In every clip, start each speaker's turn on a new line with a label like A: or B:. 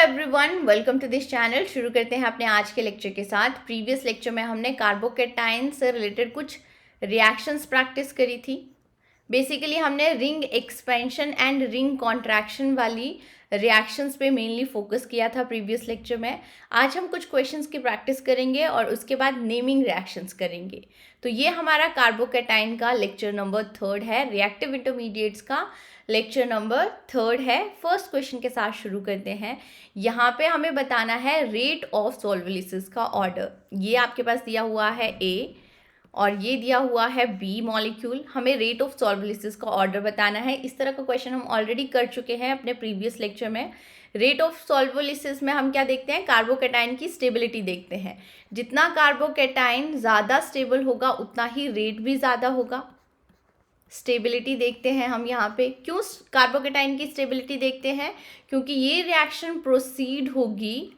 A: Everyone, welcome to this channel. शुरू करते हैं अपने आज के लेक्चर के साथ। प्रीवियस लेक्चर में हमने कार्बोकेटाइन से रिलेटेड कुछ रिएक्शंस प्रैक्टिस करी थी। बेसिकली हमने ring expansion and ring contraction वाली रिएक्शंस पे मेनली फोकस किया था प्रीवियस लेक्चर में। आज हम कुछ क्वेश्चंस की प्रैक्टिस करेंगे और उसके बाद नेमिंग रिएक्शंस करेंगे। तो ये हमारा कार्बोकेटाइन का लेक्चर नंबर 3 है, रिएक्टिव इंटरमीडिएट्स का लेक्चर नंबर 3 है। फर्स्ट क्वेश्चन के साथ शुरू करते हैं। यहाँ पे हमें बताना है रेट ऑफ सॉल्वोलिसिस का ऑर्डर। ये आपके पास दिया हुआ है ए और ये दिया हुआ है बी मॉलिक्यूल। हमें रेट ऑफ सॉल्वोलिसिस का ऑर्डर बताना है। इस तरह का क्वेश्चन हम ऑलरेडी कर चुके हैं अपने प्रीवियस लेक्चर में। रेट ऑफ सॉल्वोलिसिस में हम क्या देखते हैं, कार्बोकेटाइन की स्टेबिलिटी देखते हैं। जितना कार्बोकेटाइन ज़्यादा स्टेबल होगा उतना ही रेट भी ज़्यादा होगा। स्टेबिलिटी देखते हैं हम यहाँ पे। क्यों कार्बोकेटाइन की स्टेबिलिटी देखते हैं? क्योंकि ये रिएक्शन प्रोसीड होगी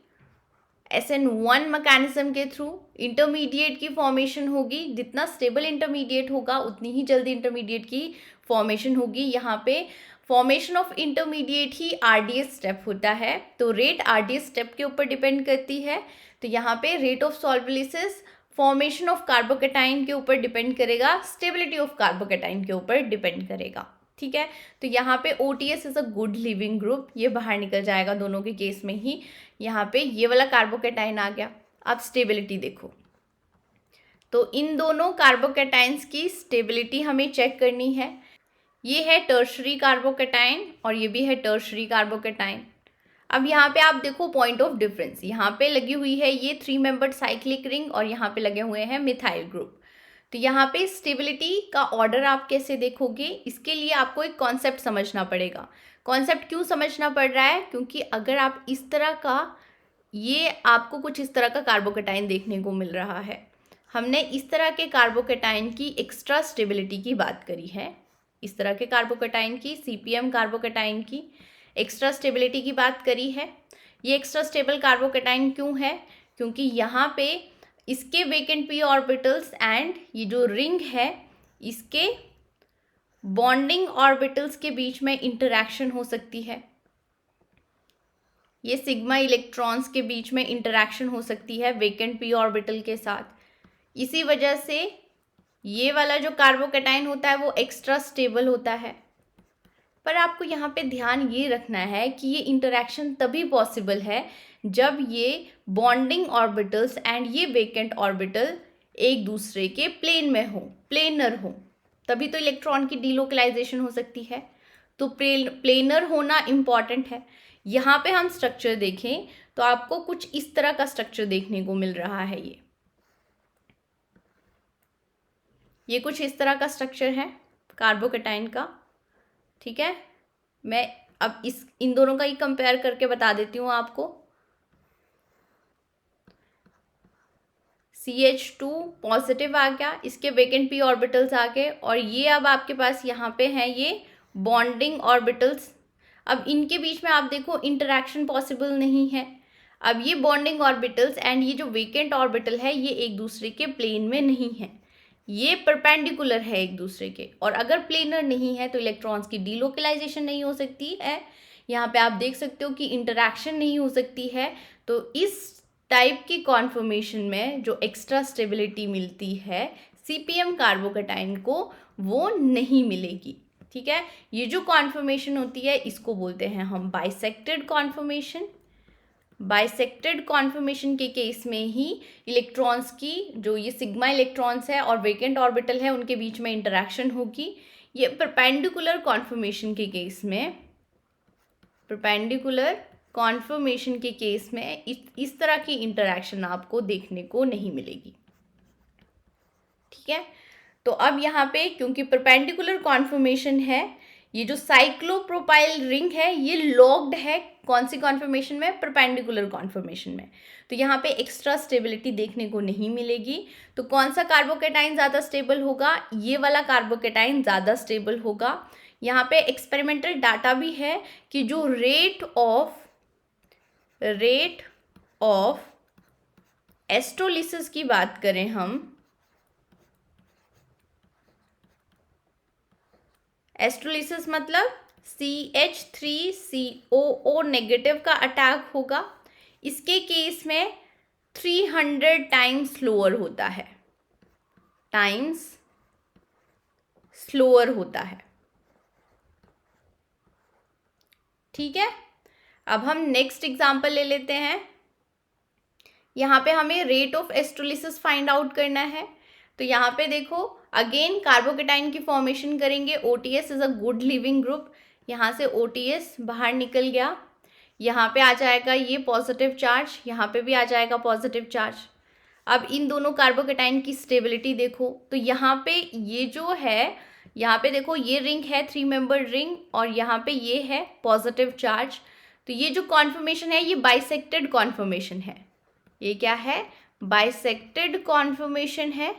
A: SN1 मैकेनिज्म के थ्रू। इंटरमीडिएट की फॉर्मेशन होगी। जितना स्टेबल इंटरमीडिएट होगा उतनी ही जल्दी इंटरमीडिएट की फॉर्मेशन होगी। यहाँ पे formation of intermediate he RDS step होता है, तो रेट RDS स्टेप के ऊपर डिपेंड करती है। तो यहाँ पे rate of solvolysis formation of carbocation के ऊपर डिपेंड करेगा, स्टेबिलिटी ऑफ कार्बोकेटाइन के ऊपर डिपेंड करेगा। ठीक है, तो यहाँ पे OTS is a good leaving group, ये बाहर निकल जाएगा दोनों के केस में ही। यहाँ पे ये वाला कार्बोकेटाइन आ गया। अब स्टेबिलिटी देखो, तो इन दोनों कार्बोकेटाइन्स की स्टेबिलिटी हमें चेक करनी है। ये है टर्शरी कार्बोकेटाइन और ये भी है टर्शरी कार्बोकेटाइन। अब यहाँ पे आप देखो पॉइंट ऑफ डिफरेंस, यहाँ पे लगी हुई है ये 3 मेंबर्ड साइक्लिक रिंग और यहाँ पे लगे हुए हैं मिथाइल ग्रुप। तो यहाँ पे स्टेबिलिटी का ऑर्डर आप कैसे देखोगे, इसके लिए आपको एक कॉन्सेप्ट समझना पड़ेगा। कॉन्सेप्ट क्यों समझना पड़ रहा है? क्योंकि अगर आप इस तरह का, ये आपको कुछ इस तरह का कार्बोकेटाइन देखने को मिल रहा है। हमने इस तरह के कार्बोकेटाइन की एक्स्ट्रा स्टेबिलिटी की बात करी है। इस तरह के कार्बोकेटाइन की, CPM कार्बोकेटाइन की एक्स्ट्रा स्टेबिलिटी की बात करी है। ये एक्स्ट्रा स्टेबल कार्बोकेटाइन क्यों है? क्योंकि यहाँ पे इसके वेकेंट p ऑर्बिटल्स एंड ये जो रिंग है इसके बॉन्डिंग ऑर्बिटल्स के बीच में इंटरैक्शन हो सकती है। ये सिग्मा इलेक्ट्रॉन्स के बीच में इंटरैक्शन हो सकती है वेकेंट p ऑर्बिटल के साथ। इसी वजह से ये वाला जो कार्बोकेटाइन होता है वो एक्स्ट्रा स्टेबल होता है। पर आपको यहाँ पे ध्यान ये रखना है कि ये इंटरैक्शन तभी पॉसिबल है जब ये बॉन्डिंग ऑर्बिटल्स एंड ये वेकेंट ऑर्बिटल एक दूसरे के प्लेन में हो, प्लेनर हो, तभी तो इलेक्ट्रॉन की डीलोकलाइजेशन हो सकती है। तो प्लेनर होना इम्पॉर्टेंट है। यहाँ पे हम स्ट्रक्चर देखें तो आपको कुछ इस तरह का स्ट्रक्चर देखने को मिल रहा है। ये कुछ इस तरह का स्ट्रक्चर है कार्बोकेटाइन का। ठीक है, मैं अब इन दोनों का ही कंपेयर करके बता देती हूँ आपको। CH2 पॉजिटिव आ गया, इसके वेकेंट p ऑर्बिटल्स आ गए और ये अब आपके पास यहाँ पे हैं ये बॉन्डिंग ऑर्बिटल्स। अब इनके बीच में आप देखो इंटरैक्शन पॉसिबल नहीं है। अब ये बॉन्डिंग ऑर्बिटल्स एंड ये जो वेकेंट ऑर्बिटल है ये एक दूसरे के प्लेन में नहीं है, ये परपेंडिकुलर है एक दूसरे के। और अगर प्लेनर नहीं है तो इलेक्ट्रॉन्स की डीलोकलाइजेशन नहीं हो सकती है। यहाँ पे आप देख सकते हो कि इंटरैक्शन नहीं हो सकती है। तो इस टाइप की कॉन्फर्मेशन में जो एक्स्ट्रा स्टेबिलिटी मिलती है CPM कार्बोकेटाइन को, वो नहीं मिलेगी। ठीक है, ये जो कॉन्फर्मेशन होती है इसको बोलते हैं हम बाइसेक्टेड कॉन्फर्मेशन। बाइसेक्टेड कॉन्फर्मेशन के केस में ही इलेक्ट्रॉन्स की, जो ये सिग्मा इलेक्ट्रॉन्स है और वेकेंट ऑर्बिटल है, उनके बीच में इंटरैक्शन होगी। ये परपेंडिकुलर कॉन्फर्मेशन के केस में, परपेंडिकुलर कॉन्फर्मेशन के केस में इस तरह की इंटरैक्शन आपको देखने को नहीं मिलेगी। ठीक है, तो अब यहाँ पे क्योंकि परपेंडिकुलर कॉन्फर्मेशन है, ये जो साइक्लोप्रोपाइल रिंग है ये लॉक्ड है कौन सी कॉन्फर्मेशन में, परपेंडिकुलर कॉन्फर्मेशन में। तो यहाँ पे एक्स्ट्रा स्टेबिलिटी देखने को नहीं मिलेगी। तो कौन सा कार्बोकेटाइन ज़्यादा स्टेबल होगा? ये वाला कार्बोकेटाइन ज़्यादा स्टेबल होगा। यहाँ पे एक्सपेरिमेंटल डाटा भी है कि जो रेट ऑफ एस्ट्रोलिसिस की बात करें हम, एस्ट्रोलिसिस मतलब CH3COO नेगेटिव का अटैक होगा, इसके केस में 300 टाइम्स स्लोअर होता है, ठीक है। अब हम नेक्स्ट एग्जांपल ले लेते हैं। यहाँ पे हमें रेट ऑफ एस्ट्रोलिसिस फाइंड आउट करना है। तो यहाँ पे देखो अगेन कार्बोकेटाइन की फॉर्मेशन करेंगे। OTS is a good leaving group, यहाँ से OTS बाहर निकल गया, यहाँ पे आ जाएगा ये पॉजिटिव चार्ज, यहाँ पे भी आ जाएगा पॉजिटिव चार्ज। अब इन दोनों कार्बोकेटाइन की स्टेबिलिटी देखो, तो यहाँ पे ये जो है, यहाँ पे देखो ये रिंग है 3 मेंबर रिंग, और यहाँ पे ये है पॉजिटिव चार्ज। तो ये जो कॉन्फर्मेशन है ये बाइसेक्टेड कॉन्फर्मेशन है। ये क्या है? बाइसेक्टेड कॉन्फर्मेशन है।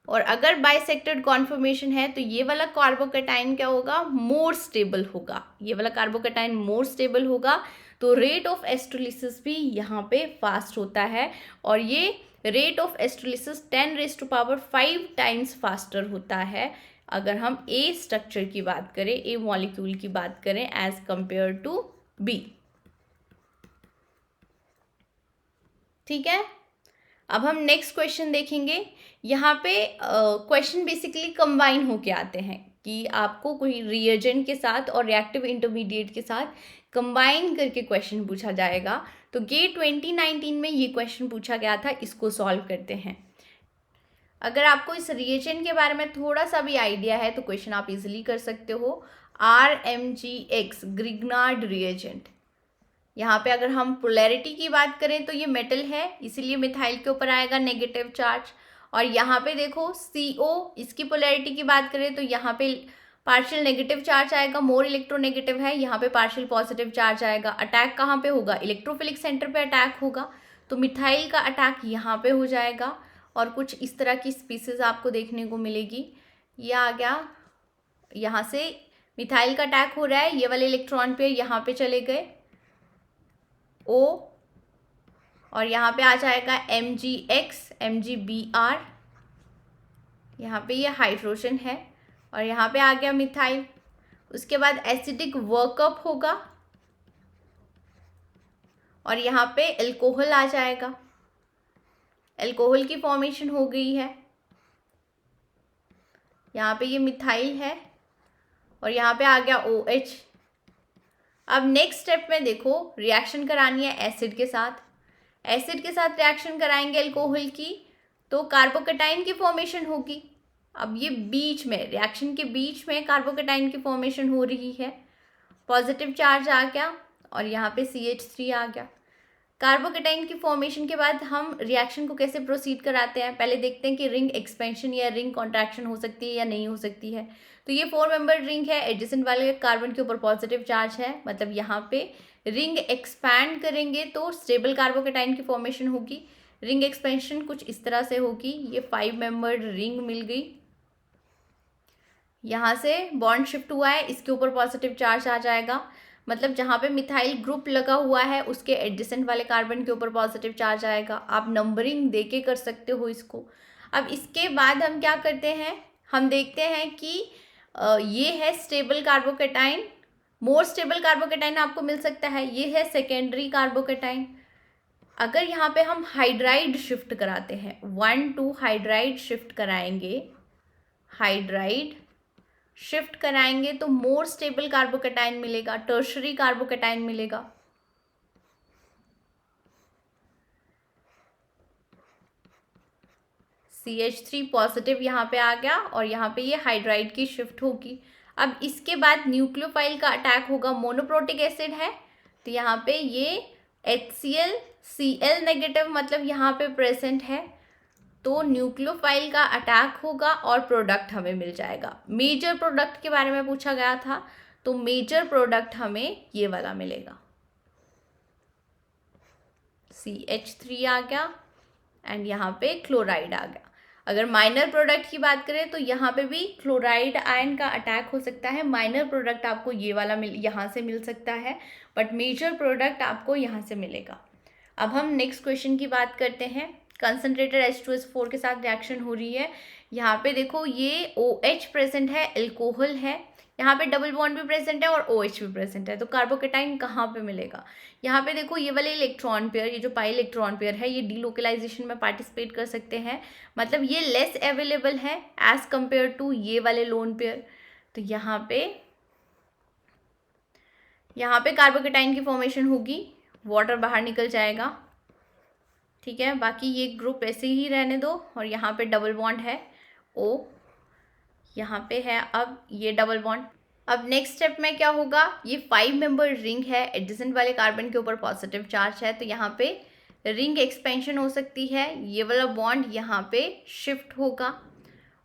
A: और अगर बाइसेक्टेड कॉन्फर्मेशन है तो ये वाला कार्बोकेटाइन क्या होगा? मोर स्टेबल होगा। ये वाला कार्बोकेटाइन मोर स्टेबल होगा, तो रेट ऑफ एस्ट्रोलिसिस भी यहाँ पे फास्ट होता है। और ये रेट ऑफ एस्ट्रोलिसिस 10⁵ टाइम्स फास्टर होता है अगर हम ए स्ट्रक्चर की बात करें, ए मॉलिक्यूल की बात करें एज कंपेयर टू बी। ठीक है। अब हम नेक्स्ट क्वेश्चन देखेंगे। यहाँ पे क्वेश्चन बेसिकली कंबाइन होके आते हैं कि आपको कोई रिएजेंट के साथ और रिएक्टिव इंटरमीडिएट के साथ कंबाइन करके क्वेश्चन पूछा जाएगा। तो गेट 2019 में ये क्वेश्चन पूछा गया था, इसको सॉल्व करते हैं। अगर आपको इस रिएजेंट के बारे में थोड़ा सा भी आइडिया है तो क्वेश्चन आप इजीली कर सकते हो। RMgX ग्रिग्नार्ड रिएजेंट, यहाँ पे अगर हम पोलैरिटी की बात करें तो ये मेटल है, इसीलिए मिथाइल के ऊपर आएगा नेगेटिव चार्ज। और यहाँ पे देखो CO, इसकी पोलैरिटी की बात करें तो यहाँ पे पार्शियल नेगेटिव चार्ज आएगा, मोर इलेक्ट्रोनेगेटिव है, यहाँ पे पार्शियल पॉजिटिव चार्ज आएगा। अटैक कहाँ पे होगा? इलेक्ट्रोफिलिक सेंटर पे अटैक होगा, तो मिथाइल का अटैक यहाँ पे हो जाएगा। और कुछ इस तरह की स्पीसीज आपको देखने को मिलेगी। ये आ गया, यहाँ से मिथाइल का अटैक हो रहा है, ये वाले इलेक्ट्रॉन पे यहाँ पे चले गए O, और यहाँ पे आ जाएगा MgX, MgBr, यहाँ पे ये हाइड्रोजन है, और यहाँ पे आ गया मिथाइल। उसके बाद एसिडिक वर्कअप होगा और यहाँ पे एल्कोहल आ जाएगा, एल्कोहल की फॉर्मेशन हो गई है। यहाँ पे ये मिथाइल है और यहाँ पे आ गया OH। अब नेक्स्ट स्टेप में देखो रिएक्शन करानी है एसिड के साथ। एसिड के साथ रिएक्शन कराएंगे एल्कोहल की, तो कार्बोकेटाइन की फॉर्मेशन होगी। अब ये बीच में, रिएक्शन के बीच में कार्बोकेटाइन की फॉर्मेशन हो रही है, पॉजिटिव चार्ज आ गया और यहाँ पे CH3 आ गया। कार्बोकेटाइन की फॉर्मेशन के बाद हम रिएक्शन को कैसे प्रोसीड कराते हैं, पहले देखते हैं कि रिंग एक्सपेंशन या रिंग कॉन्ट्रैक्शन हो सकती है या नहीं हो सकती है। तो ये 4 मेंबर रिंग है, एडजेसेंट वाले कार्बन के ऊपर पॉजिटिव चार्ज है, मतलब यहाँ पे रिंग एक्सपैंड करेंगे तो स्टेबल कार्बोकेटाइन की फॉर्मेशन होगी। रिंग एक्सपेंशन कुछ इस तरह से होगी। ये 5 मेंबर्ड रिंग मिल गई, यहाँ से बॉन्ड शिफ्ट हुआ है, इसके ऊपर पॉजिटिव चार्ज आ जाएगा, मतलब जहाँ पे मिथाइल ग्रुप लगा हुआ है उसके एडजेसेंट वाले कार्बन के ऊपर पॉजिटिव चार्ज आएगा। आप नंबरिंग देके कर सकते हो इसको। अब इसके बाद हम क्या करते हैं, हम देखते हैं कि ये है stable carbocation, more stable carbocation आपको मिल सकता है, ये है सेकेंडरी कार्बोकेटाइन। अगर यहाँ पे हम हाइड्राइड शिफ्ट कराते हैं, 1,2 हाइड्राइड शिफ्ट कराएंगे, हाइड्राइड शिफ्ट कराएंगे तो मोर स्टेबल कार्बोकेटाइन मिलेगा, टर्शरी कार्बोकेटाइन मिलेगा। CH3 पॉजिटिव यहाँ पे आ गया और यहाँ पे ये हाइड्राइड की शिफ्ट होगी। अब इसके बाद न्यूक्लियोफाइल का अटैक होगा, मोनोप्रोटिक एसिड है तो यहाँ पे ये HCl Cl नेगेटिव मतलब यहाँ पे प्रेजेंट है, तो न्यूक्लियोफाइल का अटैक होगा और प्रोडक्ट हमें मिल जाएगा। मेजर प्रोडक्ट के बारे में पूछा गया था, तो मेजर प्रोडक्ट हमें ये वाला मिलेगा, CH3 आ गया एंड यहाँ पे क्लोराइड आ गया। अगर माइनर प्रोडक्ट की बात करें तो यहाँ पे भी क्लोराइड आयन का अटैक हो सकता है। माइनर प्रोडक्ट आपको ये वाला यहाँ से मिल सकता है, बट मेजर प्रोडक्ट आपको यहाँ से मिलेगा। अब हम नेक्स्ट क्वेश्चन की बात करते हैं। कंसनट्रेटेड H2SO4 के साथ रिएक्शन हो रही है। यहाँ पे देखो ये OH प्रेजेंट है, एल्कोहल है, यहाँ पे डबल बॉन्ड भी प्रेजेंट है और OH भी प्रेजेंट है, तो कार्बोकेटाइन कहाँ पे मिलेगा? यहाँ पे देखो ये वाले इलेक्ट्रॉन पेयर, ये जो पाई इलेक्ट्रॉन पेयर है, ये डीलोकलाइजेशन में पार्टिसिपेट कर सकते हैं, मतलब ये लेस अवेलेबल है एज कंपेयर टू ये वाले लोन पेयर। तो यहाँ पे कार्बोकेटाइन की फॉर्मेशन होगी, वाटर बाहर निकल जाएगा, ठीक है। बाकी ये ग्रुप ऐसे ही रहने दो, और यहाँ पे डबल बॉन्ड है O, यहाँ पे है अब ये डबल बॉन्ड। अब नेक्स्ट स्टेप में क्या होगा, ये 5 मेंबर रिंग है, एडजेसेंट वाले कार्बन के ऊपर पॉजिटिव चार्ज है, तो यहाँ पे रिंग एक्सपेंशन हो सकती है, ये वाला बॉन्ड यहाँ पे शिफ्ट होगा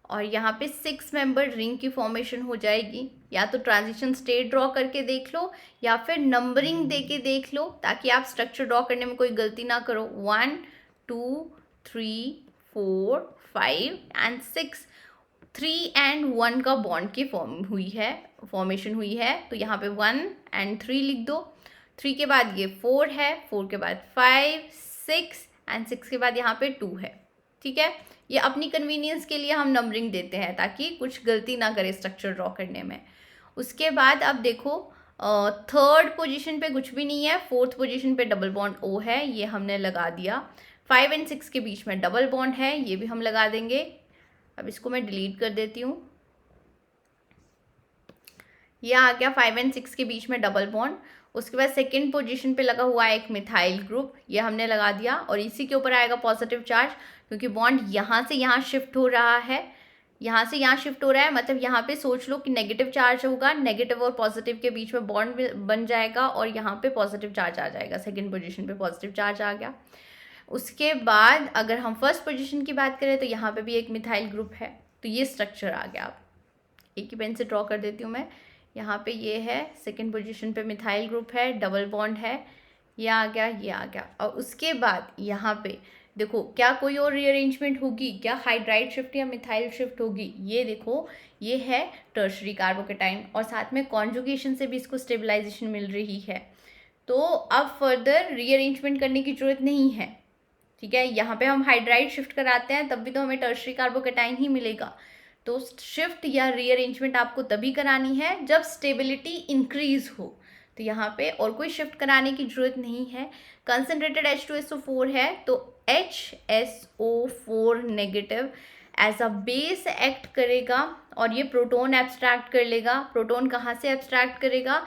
A: और यहाँ पे 6 मेंबर रिंग की फॉर्मेशन हो जाएगी। या तो ट्रांजिशन स्टेट ड्रॉ करके देख लो या फिर नंबरिंग दे के देख लो, ताकि आप स्ट्रक्चर ड्रॉ करने में कोई गलती ना करो। 1 2 3 4 5 एंड 6, 3 एंड 1 का बॉन्ड की फॉर्मेशन हुई है, तो यहाँ पे 1 एंड 3 लिख दो। 3 के बाद ये 4 है, 4 के बाद 5 6 एंड 6 के बाद यहाँ पे 2 है, ठीक है। ये अपनी कन्वीनियंस के लिए हम नंबरिंग देते हैं ताकि कुछ गलती ना करे स्ट्रक्चर ड्रॉ करने में। उसके बाद अब देखो थर्ड पोजीशन पे कुछ भी नहीं है, फोर्थ पोजीशन पे डबल बॉन्ड O है, ये हमने लगा दिया। 5 एंड 6 के बीच में डबल बॉन्ड है, ये भी हम लगा देंगे। अब इसको मैं डिलीट कर देती हूँ, ये आ गया 5 एंड 6 के बीच में डबल बॉन्ड। उसके बाद सेकेंड पोजीशन पे लगा हुआ है एक मिथाइल ग्रुप, ये हमने लगा दिया, और इसी के ऊपर आएगा पॉजिटिव चार्ज, क्योंकि बॉन्ड यहाँ से यहाँ शिफ्ट हो रहा है, यहाँ से यहाँ शिफ्ट हो रहा है, मतलब यहाँ पे सोच लो कि नेगेटिव चार्ज होगा, नेगेटिव और पॉजिटिव के बीच में बॉन्ड बन जाएगा और यहाँ पे पॉजिटिव चार्ज आ जाएगा, सेकेंड पोजीशन पे पॉजिटिव चार्ज आ गया। उसके बाद अगर हम फर्स्ट पोजीशन की बात करें तो यहाँ पे भी एक मिथाइल ग्रुप है, तो ये स्ट्रक्चर आ गया। अब एक ही पेन से ड्रॉ कर देती हूँ मैं, यहाँ पे ये है सेकेंड पोजीशन पे मिथाइल ग्रुप है, डबल बॉन्ड है, ये आ गया, ये आ गया। और उसके बाद यहाँ पे देखो क्या कोई और रीअरेंजमेंट होगी क्या, हाइड्राइड शिफ्ट या मिथाइल शिफ्ट होगी? ये देखो ये है टर्शरी कार्बोकेटाइन, और साथ में कॉन्जुगेशन से भी इसको स्टेबलाइजेशन मिल रही है, तो अब फर्दर रीअरेंजमेंट करने की जरूरत नहीं है, ठीक है। यहाँ पे हम हाइड्राइड शिफ्ट कराते हैं तब भी तो हमें टर्शरी कार्बोकेटाइन ही मिलेगा, तो शिफ्ट या रीअरेंजमेंट आपको तभी करानी है जब स्टेबिलिटी इंक्रीज हो, तो यहाँ पे और कोई शिफ्ट कराने की जरूरत नहीं है। कंसनट्रेटेड H2SO4 है, तो HSO4 negative as a base act करेगा और ये प्रोटोन एब्स्ट्रैक्ट कर लेगा। प्रोटोन कहाँ से एब्स्ट्रैक्ट करेगा?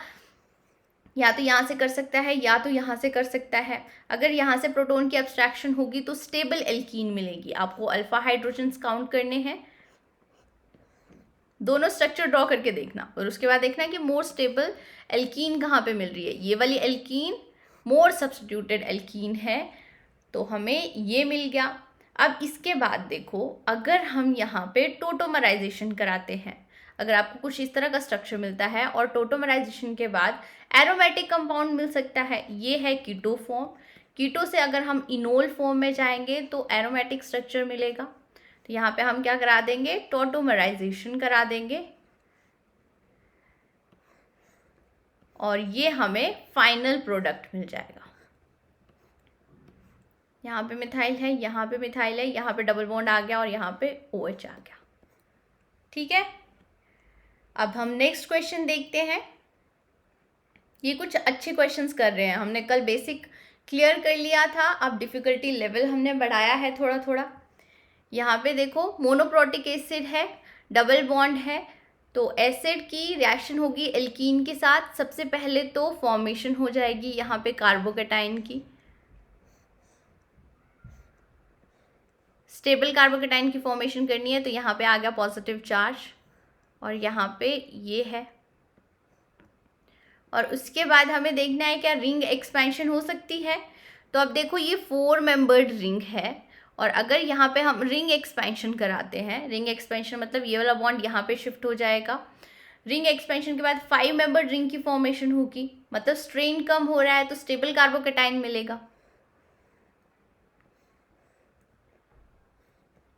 A: या तो यहाँ से कर सकता है या तो यहाँ से कर सकता है। अगर यहाँ से प्रोटोन की एब्स्ट्रैक्शन होगी तो स्टेबल एल्कीन मिलेगी। आपको अल्फा हाइड्रोजन्स काउंट करने हैं, दोनों स्ट्रक्चर ड्रॉ करके देखना, और उसके बाद देखना कि मोर स्टेबल एल्कीन कहाँ पे मिल रही है। ये वाली एल्कीन मोर सब्स्टिट्यूटेड एल्कीन है, तो हमें ये मिल गया। अब इसके बाद देखो, अगर हम यहाँ पे टोटोमराइजेशन कराते हैं, अगर आपको कुछ इस तरह का स्ट्रक्चर मिलता है और टोटोमराइजेशन के बाद एरोमेटिक कंपाउंड मिल सकता है, ये है कीटो फॉर्म। कीटो से अगर हम इनोल फॉर्म में जाएंगे तो एरोमेटिक स्ट्रक्चर मिलेगा, तो यहाँ पे हम क्या करा देंगे, टोटोमराइजेशन करा देंगे, और ये हमें फाइनल प्रोडक्ट मिल जाएगा। यहाँ पे मिथाइल है, यहाँ पे मिथाइल है, यहाँ पे डबल बॉन्ड आ गया और यहाँ पे OH आ गया, ठीक है। अब हम नेक्स्ट क्वेश्चन देखते हैं। ये कुछ अच्छे क्वेश्चंस कर रहे हैं, हमने कल बेसिक क्लियर कर लिया था, अब डिफ़िकल्टी लेवल हमने बढ़ाया है थोड़ा थोड़ा। यहाँ पे देखो मोनोप्रोटिक एसिड है, डबल बॉन्ड है, तो एसिड की रिएक्शन होगी एल्कीन के साथ। सबसे पहले तो फॉर्मेशन हो जाएगी यहाँ पे कार्बोकेटाइन की, स्टेबल कार्बोकेटाइन की फॉर्मेशन करनी है, तो यहाँ पे आ गया पॉजिटिव चार्ज और यहाँ पे ये है। और उसके बाद हमें देखना है क्या रिंग एक्सपेंशन हो सकती है। तो अब देखो ये 4 मेंबर्ड रिंग है, और अगर यहाँ पे हम रिंग एक्सपेंशन कराते हैं, रिंग एक्सपेंशन मतलब ये वाला बॉन्ड यहाँ पे शिफ्ट हो जाएगा। रिंग एक्सपेंशन के बाद 5 मेंबर्ड रिंग की फॉर्मेशन होगी, मतलब स्ट्रेन कम हो रहा है तो स्टेबल कार्बोकेटाइन मिलेगा।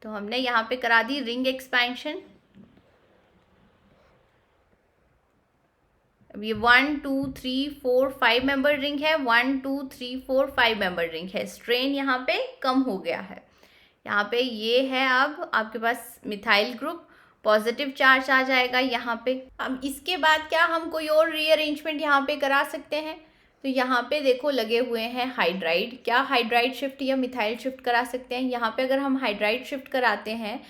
A: तो हमने यहाँ पे करा दी रिंग एक्सपेंशन। अब ये 1 2 3 4 5 मेंबर रिंग है, 1 2 3 4 5 मेंबर रिंग है, स्ट्रेन यहाँ पे कम हो गया है। यहाँ पे ये है अब आपके पास मिथाइल ग्रुप, पॉजिटिव चार्ज आ जाएगा यहाँ पे। अब इसके बाद क्या हम कोई और रीअरेंजमेंट यहाँ पे करा सकते हैं? तो यहाँ पे देखो लगे हुए हैं हाइड्राइड, क्या हाइड्राइड शिफ्ट या मिथाइल शिफ्ट करा सकते हैं? यहाँ पे अगर हम हाइड्राइड शिफ्ट कराते हैं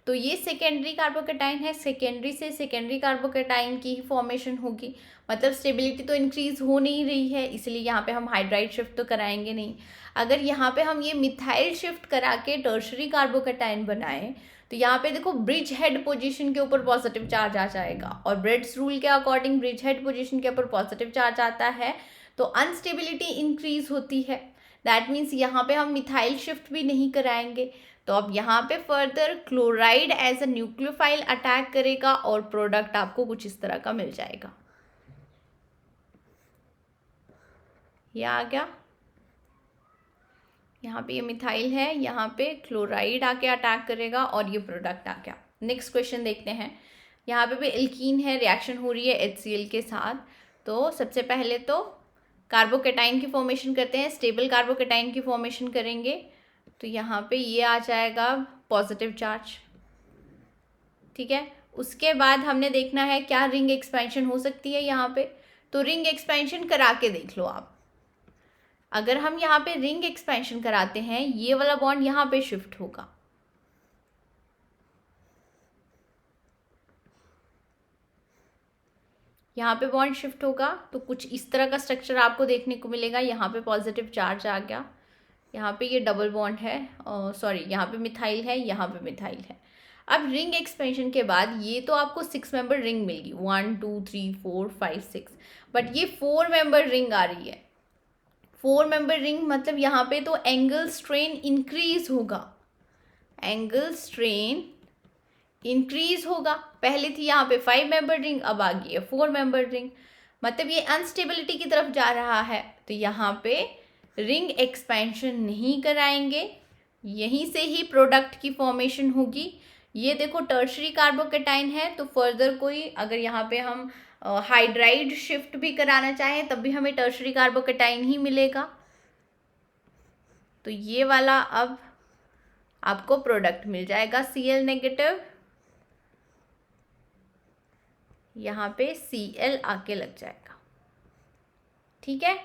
A: तो ये सेकेंडरी कार्बोकेटाइन है, सेकेंडरी से सेकेंडरी कार्बोकेटाइन की ही फॉर्मेशन होगी, मतलब स्टेबिलिटी तो इंक्रीज हो नहीं रही है, इसलिए यहाँ पे हम हाइड्राइड शिफ्ट तो कराएंगे नहीं। अगर यहाँ पे हम ये मिथाइल शिफ्ट करा के टर्शरी कार्बोकेटाइन बनाएं तो यहाँ पे देखो ब्रिज हेड पोजीशन के ऊपर पॉजिटिव चार्ज आ जाएगा, और ब्रेड्स रूल के अकॉर्डिंग ब्रिज हेड पोजीशन के ऊपर पॉजिटिव चार्ज आता है तो अनस्टेबिलिटी इंक्रीज होती है। दैट मीन्स यहाँ पे हम मिथाइल शिफ्ट भी नहीं कराएंगे। तो अब यहाँ पे further chloride as a nucleophile attack करेगा और प्रोडक्ट आपको कुछ इस तरह का मिल जाएगा। ये आ गया, यहाँ पे ये मिथाइल है, यहाँ पे क्लोराइड आके अटैक करेगा और ये प्रोडक्ट आ गया। नेक्स्ट क्वेश्चन देखते हैं। यहाँ पे भी एल्कीन है, रिएक्शन हो रही है HCl के साथ। तो सबसे पहले तो कार्बोकेटाइन की फॉर्मेशन करते हैं, स्टेबल कार्बोकेटाइन की फॉर्मेशन करेंगे। तो यहाँ पे ये आ जाएगा पॉजिटिव चार्ज, ठीक है। उसके बाद हमने देखना है क्या रिंग एक्सपेंशन हो सकती है यहाँ पे। तो रिंग एक्सपेंशन करा के देख लो आप। अगर हम यहाँ पे रिंग एक्सपेंशन कराते हैं, ये वाला बॉन्ड यहाँ पे शिफ्ट होगा, यहाँ पे बॉन्ड शिफ्ट होगा तो कुछ इस तरह का स्ट्रक्चर आपको देखने को मिलेगा। यहाँ पे पॉजिटिव चार्ज आ गया, यहाँ पे ये डबल बॉन्ड है, सॉरी यहाँ पे मिथाइल है, यहाँ पे मिथाइल है। अब रिंग एक्सपेंशन के बाद ये तो आपको 6 मेंबर रिंग मिल गई, 1 2 3 4 5 6, बट ये 4 मेंबर रिंग आ रही है। 4 मेंबर रिंग मतलब यहाँ पे तो एंगल स्ट्रेन इंक्रीज होगा, एंगल स्ट्रेन इंक्रीज होगा। पहले थी यहाँ पे 5 मेंबर रिंग, अब आ गई है 4 मेंबर रिंग, मतलब ये अनस्टेबिलिटी की तरफ जा रहा है। तो यहाँ पे रिंग एक्सपेंशन नहीं कराएंगे, यहीं से ही प्रोडक्ट की फॉर्मेशन होगी। ये देखो टर्शरी कार्बोकेटाइन है, तो फर्दर कोई अगर यहाँ पे हम हाइड्राइड शिफ्ट भी कराना चाहें तब भी हमें टर्शरी कार्बोकेटाइन ही मिलेगा। तो ये वाला अब आपको प्रोडक्ट मिल जाएगा Cl नेगेटिव, यहाँ पे Cl आके लग जाएगा, ठीक है।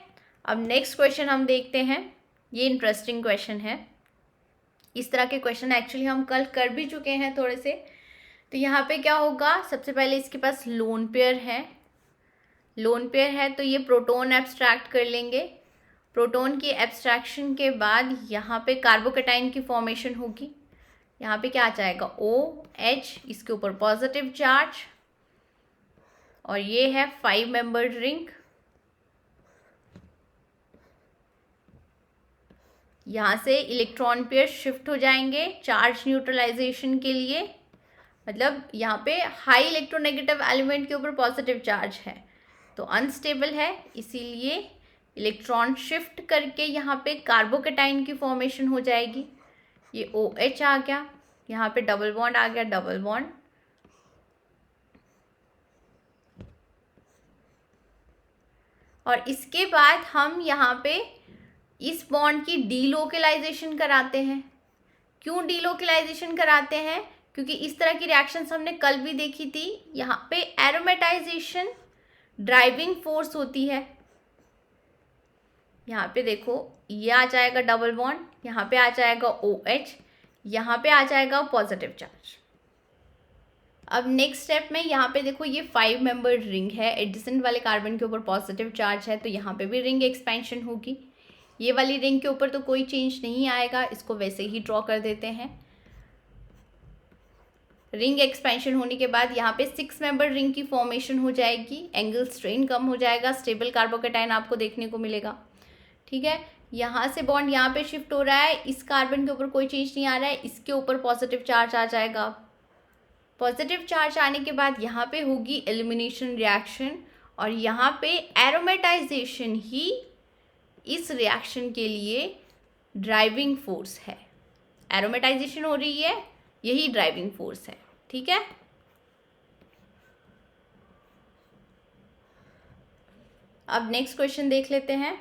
A: अब नेक्स्ट क्वेश्चन हम देखते हैं, ये इंटरेस्टिंग क्वेश्चन है। इस तरह के क्वेश्चन एक्चुअली हम कल कर भी चुके हैं थोड़े से। तो यहाँ पे क्या होगा, सबसे पहले इसके पास लोन पेयर है, लोन पेयर है तो ये प्रोटॉन एब्स्ट्रैक्ट कर लेंगे। प्रोटॉन की एब्स्ट्रैक्शन के बाद यहाँ पे कार्बोकेटाइन की फॉर्मेशन होगी। यहाँ पे क्या आ जाएगा OH, इसके ऊपर पॉजिटिव चार्ज, और ये है 5 मेंबर्ड रिंग। यहाँ से इलेक्ट्रॉन पेयर शिफ्ट हो जाएंगे चार्ज न्यूट्रलाइजेशन के लिए, मतलब यहाँ पे हाई इलेक्ट्रोनेगेटिव एलिमेंट के ऊपर पॉजिटिव चार्ज है तो अनस्टेबल है, इसीलिए इलेक्ट्रॉन शिफ्ट करके यहाँ पे कार्बोकेटाइन की फॉर्मेशन हो जाएगी। ये OH आ गया, यहाँ पे डबल बॉन्ड आ गया, डबल बॉन्ड, और इसके बाद हम यहाँ पे इस बॉन्ड की डीलोकलाइजेशन कराते हैं। क्यों डीलोकलाइजेशन कराते हैं? क्योंकि इस तरह की रिएक्शंस हमने कल भी देखी थी। यहाँ पे एरोमेटाइजेशन ड्राइविंग फोर्स होती है। यहाँ पे देखो ये आ जाएगा डबल बॉन्ड, यहाँ पे आ जाएगा OH, यहाँ पे आ जाएगा पॉजिटिव चार्ज। अब नेक्स्ट स्टेप में यहाँ पे देखो ये 5 मेंबर रिंग है, एडिसेंट वाले कार्बन के ऊपर पॉजिटिव चार्ज है तो यहाँ पे भी रिंग एक्सपेंशन होगी। ये वाली रिंग के ऊपर तो कोई चेंज नहीं आएगा, इसको वैसे ही ड्रॉ कर देते हैं। रिंग एक्सपेंशन होने के बाद यहाँ पे 6 मेंबर रिंग की फॉर्मेशन हो जाएगी, एंगल स्ट्रेन कम हो जाएगा, स्टेबल कार्बोकेटाइन आपको देखने को मिलेगा, ठीक है। यहाँ से बॉन्ड यहाँ पे शिफ्ट हो रहा है, इस कार्बन के ऊपर कोई चेंज नहीं आ रहा है, इसके ऊपर पॉजिटिव चार्ज आ जाएगा। पॉजिटिव चार्ज आने के बाद यहाँ पे होगी एलिमिनेशन रिएक्शन, और यहाँ पे एरोमेटाइजेशन ही इस रिएक्शन के लिए ड्राइविंग फोर्स है। एरोमेटाइजेशन हो रही है, यही ड्राइविंग फोर्स है, ठीक है। अब नेक्स्ट क्वेश्चन देख लेते हैं।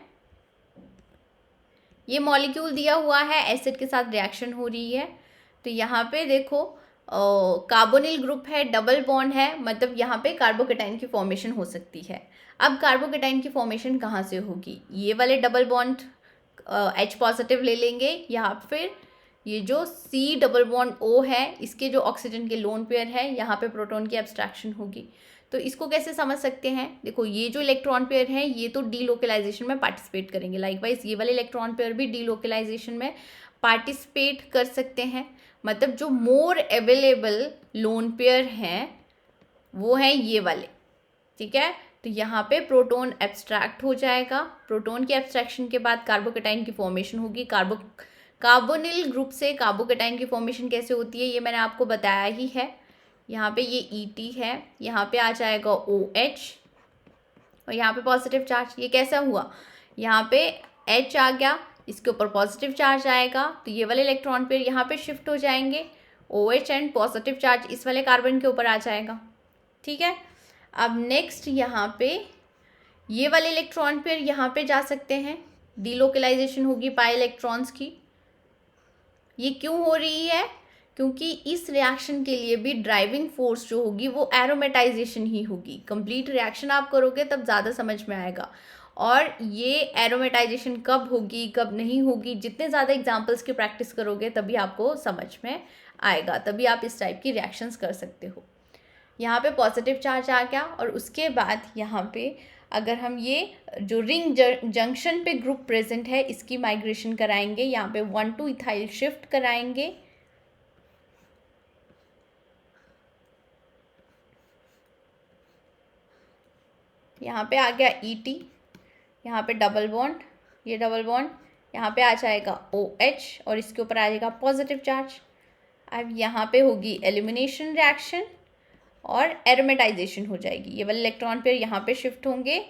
A: ये मॉलिक्यूल दिया हुआ है, एसिड के साथ रिएक्शन हो रही है। तो यहाँ पे देखो कार्बोनिल ग्रुप है, डबल बॉन्ड है, मतलब यहाँ पे कार्बोकेटाइन की फॉर्मेशन हो सकती है। अब कार्बोकेटाइन की फॉर्मेशन कहाँ से होगी? ये वाले डबल बॉन्ड H पॉजिटिव ले लेंगे, या फिर ये जो C डबल बॉन्ड O है, इसके जो ऑक्सीजन के लोन पेयर है, यहाँ पे प्रोटॉन की एब्स्ट्रैक्शन होगी। तो इसको कैसे समझ सकते हैं? देखो, ये जो इलेक्ट्रॉन पेयर है ये तो डीलोकलाइजेशन में पार्टिसिपेट करेंगे, लाइकवाइज ये वाले इलेक्ट्रॉन पेयर भी डीलोकलाइजेशन में पार्टिसिपेट कर सकते हैं। मतलब जो मोर अवेलेबल लोन पेयर हैं वो हैं ये वाले, ठीक है। तो यहाँ पे प्रोटॉन एब्स्ट्रैक्ट हो जाएगा। प्रोटॉन की एब्स्ट्रैक्शन के बाद कार्बोकेटाइन की फॉर्मेशन होगी। कार्बोनिल ग्रुप से कार्बोकेटाइन की फॉर्मेशन कैसे होती है ये मैंने आपको बताया ही है। यहाँ पे ये ET है, यहाँ पे आ जाएगा OH और यहाँ पे पॉजिटिव चार्ज। ये कैसा हुआ? यहाँ पे H आ गया, इसके ऊपर पॉजिटिव चार्ज आएगा, तो ये वाले इलेक्ट्रॉन पेयर यहाँ पे शिफ्ट हो जाएंगे, OH एंड पॉजिटिव चार्ज इस वाले कार्बन के ऊपर आ जाएगा, ठीक है। अब नेक्स्ट यहाँ पे ये वाले इलेक्ट्रॉन पेयर यहाँ पे जा सकते हैं, डीलोकलाइजेशन होगी पाई इलेक्ट्रॉन्स की। ये क्यों हो रही है? क्योंकि इस रिएक्शन के लिए भी ड्राइविंग फोर्स जो होगी वो एरोमेटाइजेशन ही होगी। कंप्लीट रिएक्शन आप करोगे तब ज़्यादा समझ में आएगा। और ये एरोमेटाइजेशन कब होगी कब नहीं होगी, जितने ज़्यादा एग्जाम्पल्स की प्रैक्टिस करोगे तभी आपको समझ में आएगा, तभी आप इस टाइप की रिएक्शंस कर सकते हो। यहाँ पे पॉजिटिव चार्ज आ गया और उसके बाद यहाँ पे अगर हम ये जो रिंग जंक्शन पे ग्रुप प्रेजेंट है इसकी माइग्रेशन कराएंगे, यहाँ पे 1,2 इथाइल शिफ्ट कराएंगे। यहाँ पे आ गया ET, यहाँ पे डबल बॉन्ड, ये डबल बॉन्ड, यहाँ पे आ जाएगा OH और इसके ऊपर आ जाएगा पॉजिटिव चार्ज। अब यहाँ पे होगी एलिमिनेशन रिएक्शन और एरोमेटाइजेशन हो जाएगी। ये वाले इलेक्ट्रॉन पेयर यहाँ पे शिफ्ट होंगे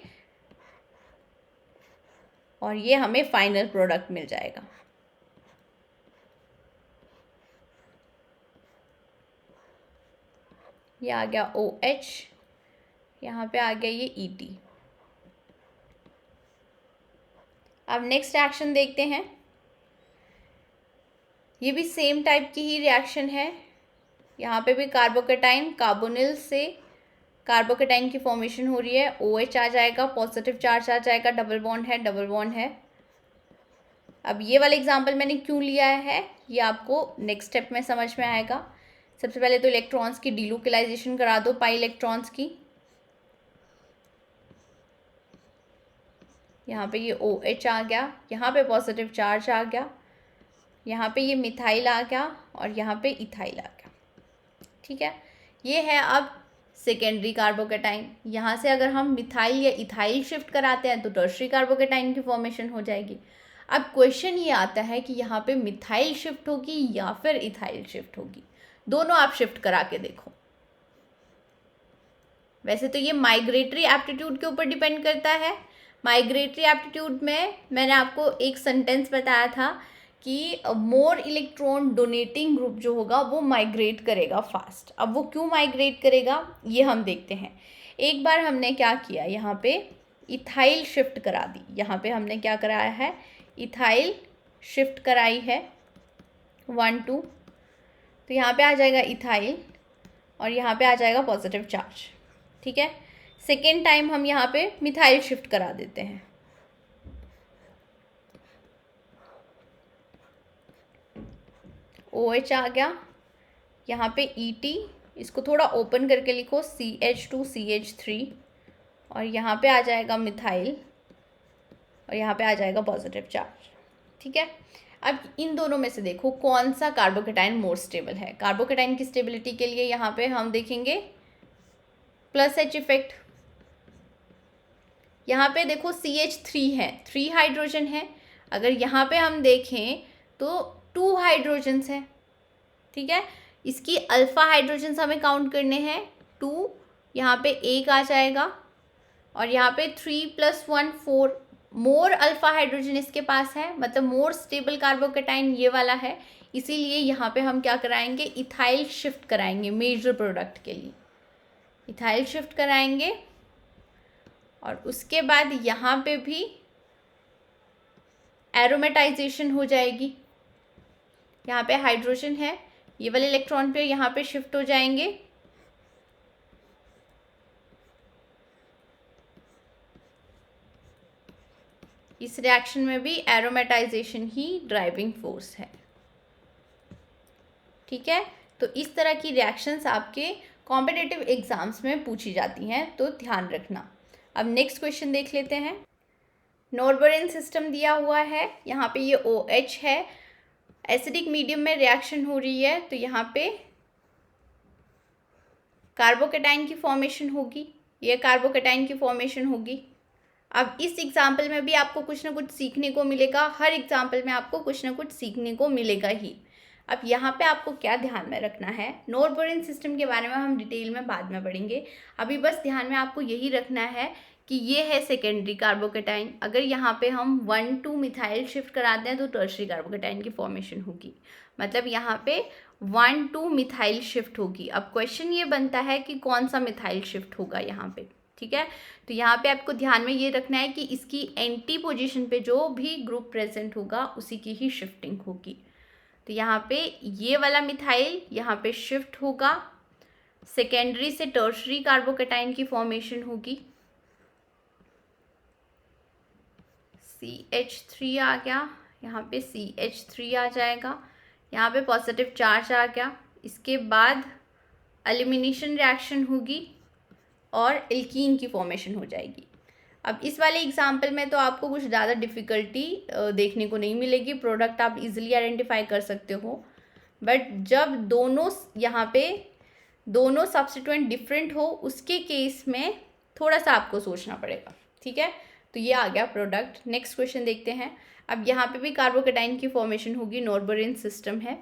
A: और ये हमें फाइनल प्रोडक्ट मिल जाएगा। ये आ गया OH, यहाँ पे आ गया ये ET। अब नेक्स्ट रिएक्शन देखते हैं। ये भी सेम टाइप की ही रिएक्शन है। यहाँ पे भी कार्बोकेटाइन कार्बोनिल से कार्बोकेटाइन की फॉर्मेशन हो रही है। OH आ जाएगा, पॉजिटिव चार्ज आ जाएगा, डबल बॉन्ड है, डबल बॉन्ड है। अब ये वाला एग्जाम्पल मैंने क्यों लिया है ये आपको नेक्स्ट स्टेप में समझ में आएगा। सबसे पहले तो इलेक्ट्रॉन्स की डीलोकलाइजेशन करा दो पाई इलेक्ट्रॉन्स की। यहाँ पे ये OH आ गया, यहाँ पे पॉजिटिव चार्ज आ गया, यहाँ पे ये मिथाइल आ गया और यहाँ पे इथाइल आ गया, ठीक है। ये है अब सेकेंडरी कार्बोकेटाइन। यहाँ से अगर हम मिथाइल या इथाइल शिफ्ट कराते हैं तो टर्शरी कार्बोकेटाइन की फॉर्मेशन हो जाएगी। अब क्वेश्चन ये आता है कि यहाँ पे मिथाइल शिफ्ट होगी या फिर इथाइल शिफ्ट होगी। दोनों आप शिफ्ट करा के देखो। वैसे तो ये माइग्रेटरी एप्टीट्यूड के ऊपर डिपेंड करता है। माइग्रेटरी एप्टीट्यूड में मैंने आपको एक सेंटेंस बताया था कि मोर इलेक्ट्रॉन डोनेटिंग ग्रुप जो होगा वो माइग्रेट करेगा फास्ट। अब वो क्यों माइग्रेट करेगा ये हम देखते हैं। एक बार हमने क्या किया, यहाँ पे इथाइल शिफ्ट करा दी। यहाँ पे हमने क्या कराया है, इथाइल शिफ्ट कराई है 1 2, तो यहाँ पे आ जाएगा इथाइल और यहाँ पे आ जाएगा पॉजिटिव चार्ज, ठीक है। सेकेंड टाइम हम यहाँ पे मिथाइल शिफ्ट करा देते हैं। OH आ गया, यहाँ पे ET, इसको थोड़ा ओपन करके लिखो CH2CH3 और यहाँ पे आ जाएगा मिथाइल और यहाँ पे आ जाएगा पॉजिटिव चार्ज, ठीक है। अब इन दोनों में से देखो कौन सा कार्बोकेटाइन मोर स्टेबल है। कार्बोकेटाइन की स्टेबिलिटी के लिए यहाँ पे हम देखेंगे +H इफेक्ट। यहाँ पे देखो CH3 है, 3 हाइड्रोजन है। अगर यहाँ पे हम देखें तो 2 हाइड्रोजन्स हैं, ठीक है। इसकी अल्फ़ा हाइड्रोजन्स हमें काउंट करने हैं 2, यहाँ पे 1 आ जाएगा और यहाँ पे 3 + 1 4 मोर अल्फ़ा हाइड्रोजन इसके पास है, मतलब मोर स्टेबल कार्बोकेटाइन ये वाला है। इसीलिए यहाँ पे हम क्या कराएंगे, इथाइल शिफ्ट कराएंगे मेजर प्रोडक्ट के लिए। इथाइल शिफ्ट कराएंगे और उसके बाद यहाँ पे भी एरोमेटाइजेशन हो जाएगी। यहाँ पे हाइड्रोजन है, ये वाले इलेक्ट्रॉन पेयर यहाँ पे शिफ्ट हो जाएंगे। इस रिएक्शन में भी एरोमेटाइजेशन ही ड्राइविंग फोर्स है। ठीक है, तो इस तरह की रिएक्शंस आपके कॉम्पिटिटिव एग्जाम्स में पूछी जाती हैं, तो ध्यान रखना। अब नेक्स्ट क्वेश्चन देख लेते हैं। नॉर्बरिन सिस्टम दिया हुआ है, यहाँ पे ये OH है, एसिडिक मीडियम में रिएक्शन हो रही है, तो यहाँ पे कार्बोकेटाइन की फॉर्मेशन होगी, ये कार्बोकेटाइन की फॉर्मेशन होगी। अब इस एग्जाम्पल में भी आपको कुछ ना कुछ सीखने को मिलेगा, हर एग्जाम्पल में आपको कुछ ना कुछ सीखने को मिलेगा ही। अब यहाँ पे आपको क्या ध्यान में रखना है, नॉर्बरिन सिस्टम के बारे में हम डिटेल में बाद में पढ़ेंगे, अभी बस ध्यान में आपको यही रखना है कि ये है सेकेंडरी कार्बोकेटाइन। अगर यहाँ पे हम 1,2 मिथाइल शिफ्ट कराते हैं तो टर्शरी कार्बोकेटाइन की फॉर्मेशन होगी, मतलब यहाँ पे 1,2 मिथाइल शिफ्ट होगी। अब क्वेश्चन ये बनता है कि कौन सा मिथाइल शिफ्ट होगा यहाँ पे। ठीक है, तो यहाँ पे आपको ध्यान में ये रखना है कि इसकी एंटी पोजीशन पे जो भी ग्रुप प्रेजेंट होगा उसी की ही शिफ्टिंग होगी। तो यहाँ पे ये वाला मिथाइल यहाँ पे शिफ्ट होगा, सेकेंडरी से टर्शरी कार्बोकेटाइन की फॉर्मेशन होगी। CH3 आ गया, यहाँ पे CH3 आ जाएगा, यहाँ पे पॉजिटिव चार्ज आ गया। इसके बाद एलिमिनेशन रिएक्शन होगी और एल्कीन की फॉर्मेशन हो जाएगी। अब इस वाले एग्जाम्पल में तो आपको कुछ ज़्यादा डिफ़िकल्टी देखने को नहीं मिलेगी, प्रोडक्ट आप इजीली आइडेंटिफाई कर सकते हो। बट जब दोनों यहाँ पे दोनों सब्स्टिट्यूएंट डिफरेंट हो उसके केस में थोड़ा सा आपको सोचना पड़ेगा। ठीक है, तो ये आ गया प्रोडक्ट। नेक्स्ट क्वेश्चन देखते हैं। अब यहाँ पे भी कार्बोकेटाइन की फॉर्मेशन होगी, नॉर्बरिन सिस्टम है,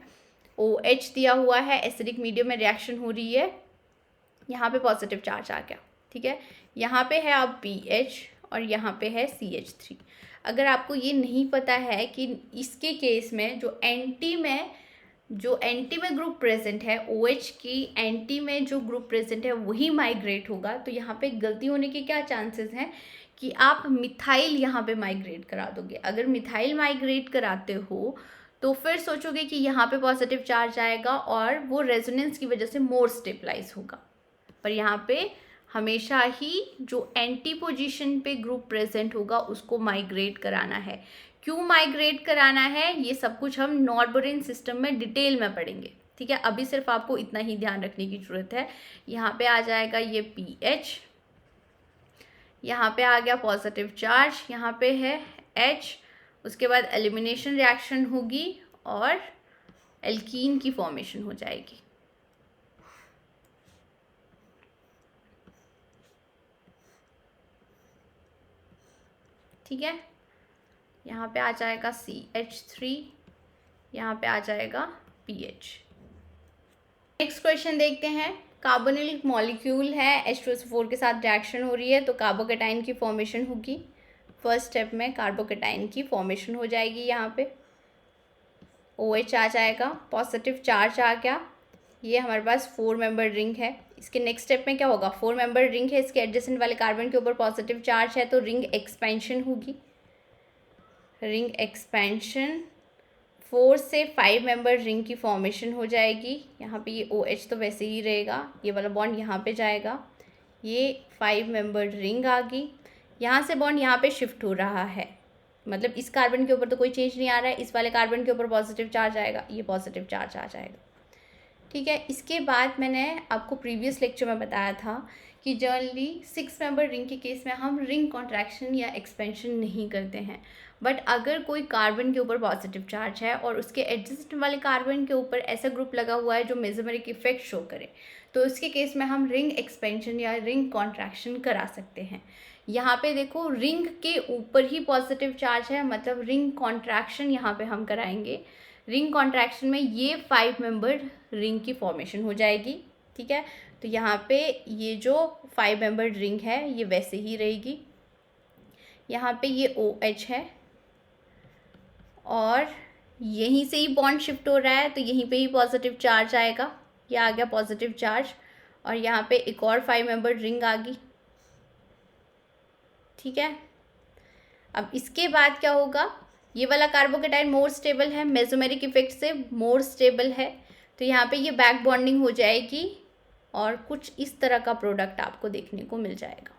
A: OH दिया हुआ है, एसिडिक मीडियम में रिएक्शन हो रही है, यहाँ पे पॉजिटिव चार्ज आ गया। ठीक है, यहाँ पे है अब BH और यहाँ पे है CH3। अगर आपको ये नहीं पता है कि इसके केस में जो एंटी में ग्रुप प्रेजेंट है, OH की एंटी में जो ग्रुप प्रेजेंट है वही माइग्रेट होगा, तो यहाँ पे गलती होने के क्या चांसेस हैं कि आप मिथाइल यहाँ पे माइग्रेट करा दोगे। अगर मिथाइल माइग्रेट कराते हो तो फिर सोचोगे कि यहाँ पे पॉजिटिव चार्ज आएगा और वो रेजोनेंस की वजह से मोर स्टेबलाइज होगा, पर यहाँ पे हमेशा ही जो एंटी पोजीशन पे ग्रुप प्रेजेंट होगा उसको माइग्रेट कराना है। क्यों माइग्रेट कराना है ये सब कुछ हम नॉर्बरिन सिस्टम में डिटेल में पढ़ेंगे। ठीक है, अभी सिर्फ आपको इतना ही ध्यान रखने की जरूरत है। यहाँ पे आ जाएगा ये PH, यहाँ पे आ गया पॉजिटिव चार्ज, यहाँ पे है H, उसके बाद एलिमिनेशन रिएक्शन होगी और एल्कीन की फॉर्मेशन हो जाएगी। ठीक है, यहाँ पे आ जाएगा CH3, यहाँ पे आ जाएगा PH। नेक्स्ट क्वेश्चन देखते हैं। कार्बोनिल मॉलिक्यूल है, H2SO4 के साथ रिएक्शन हो रही है तो कार्बोकेटाइन की फॉर्मेशन होगी। फर्स्ट स्टेप में कार्बोकेटाइन की फॉर्मेशन हो जाएगी, यहाँ पे OH आ जाएगा, पॉजिटिव चार्ज आ गया, ये हमारे पास 4 मेंबर रिंग है। इसके नेक्स्ट स्टेप में क्या होगा, 4 मेंबर रिंग है, इसके एडजेसेंट वाले कार्बन के ऊपर पॉजिटिव चार्ज है तो रिंग एक्सपेंशन होगी। रिंग एक्सपेंशन, 4 से 5 मेंबर रिंग की फॉर्मेशन हो जाएगी। यहाँ पे ये OH तो वैसे ही रहेगा, ये वाला बॉन्ड यहाँ पे जाएगा, ये 5 मेंबर रिंग आ गई। यहाँ से बॉन्ड यहाँ पे शिफ्ट हो रहा है, मतलब इस कार्बन के ऊपर तो कोई चेंज नहीं आ रहा है, इस वाले कार्बन के ऊपर पॉजिटिव चार्ज आएगा, ये पॉजिटिव चार्ज आ जाएगा। ठीक है, इसके बाद मैंने आपको प्रीवियस लेक्चर में बताया था कि जनरली 6 मेंबर रिंग के केस में हम रिंग कॉन्ट्रैक्शन या एक्सपेंशन नहीं करते हैं, बट अगर कोई कार्बन के ऊपर पॉजिटिव चार्ज है और उसके एडजेसेंट वाले कार्बन के ऊपर ऐसा ग्रुप लगा हुआ है जो मेसोमेरिक इफेक्ट शो करे, तो उसके केस में हम रिंग एक्सपेंशन या रिंग कॉन्ट्रैक्शन करा सकते हैं। यहाँ पे देखो रिंग के ऊपर ही पॉजिटिव चार्ज है, मतलब रिंग कॉन्ट्रैक्शन यहाँ पे हम कराएंगे। रिंग कॉन्ट्रैक्शन में ये 5 मेंबर रिंग की फॉर्मेशन हो जाएगी। ठीक है, तो यहाँ पे ये जो 5 मेंबर रिंग है ये वैसे ही रहेगी। यहाँ पे ये OH है और यहीं से ही बॉन्ड शिफ्ट हो रहा है तो यहीं पे ही पॉजिटिव चार्ज आएगा, ये आ गया पॉजिटिव चार्ज, और यहाँ पे एक और 5 मेंबर रिंग आ गई। ठीक है, अब इसके बाद क्या होगा, ये वाला कार्बोकेटाइन मोर स्टेबल है, मेसोमेरिक इफेक्ट से मोर स्टेबल है, तो यहाँ पे ये बैक बॉन्डिंग हो जाएगी और कुछ इस तरह का प्रोडक्ट आपको देखने को मिल जाएगा।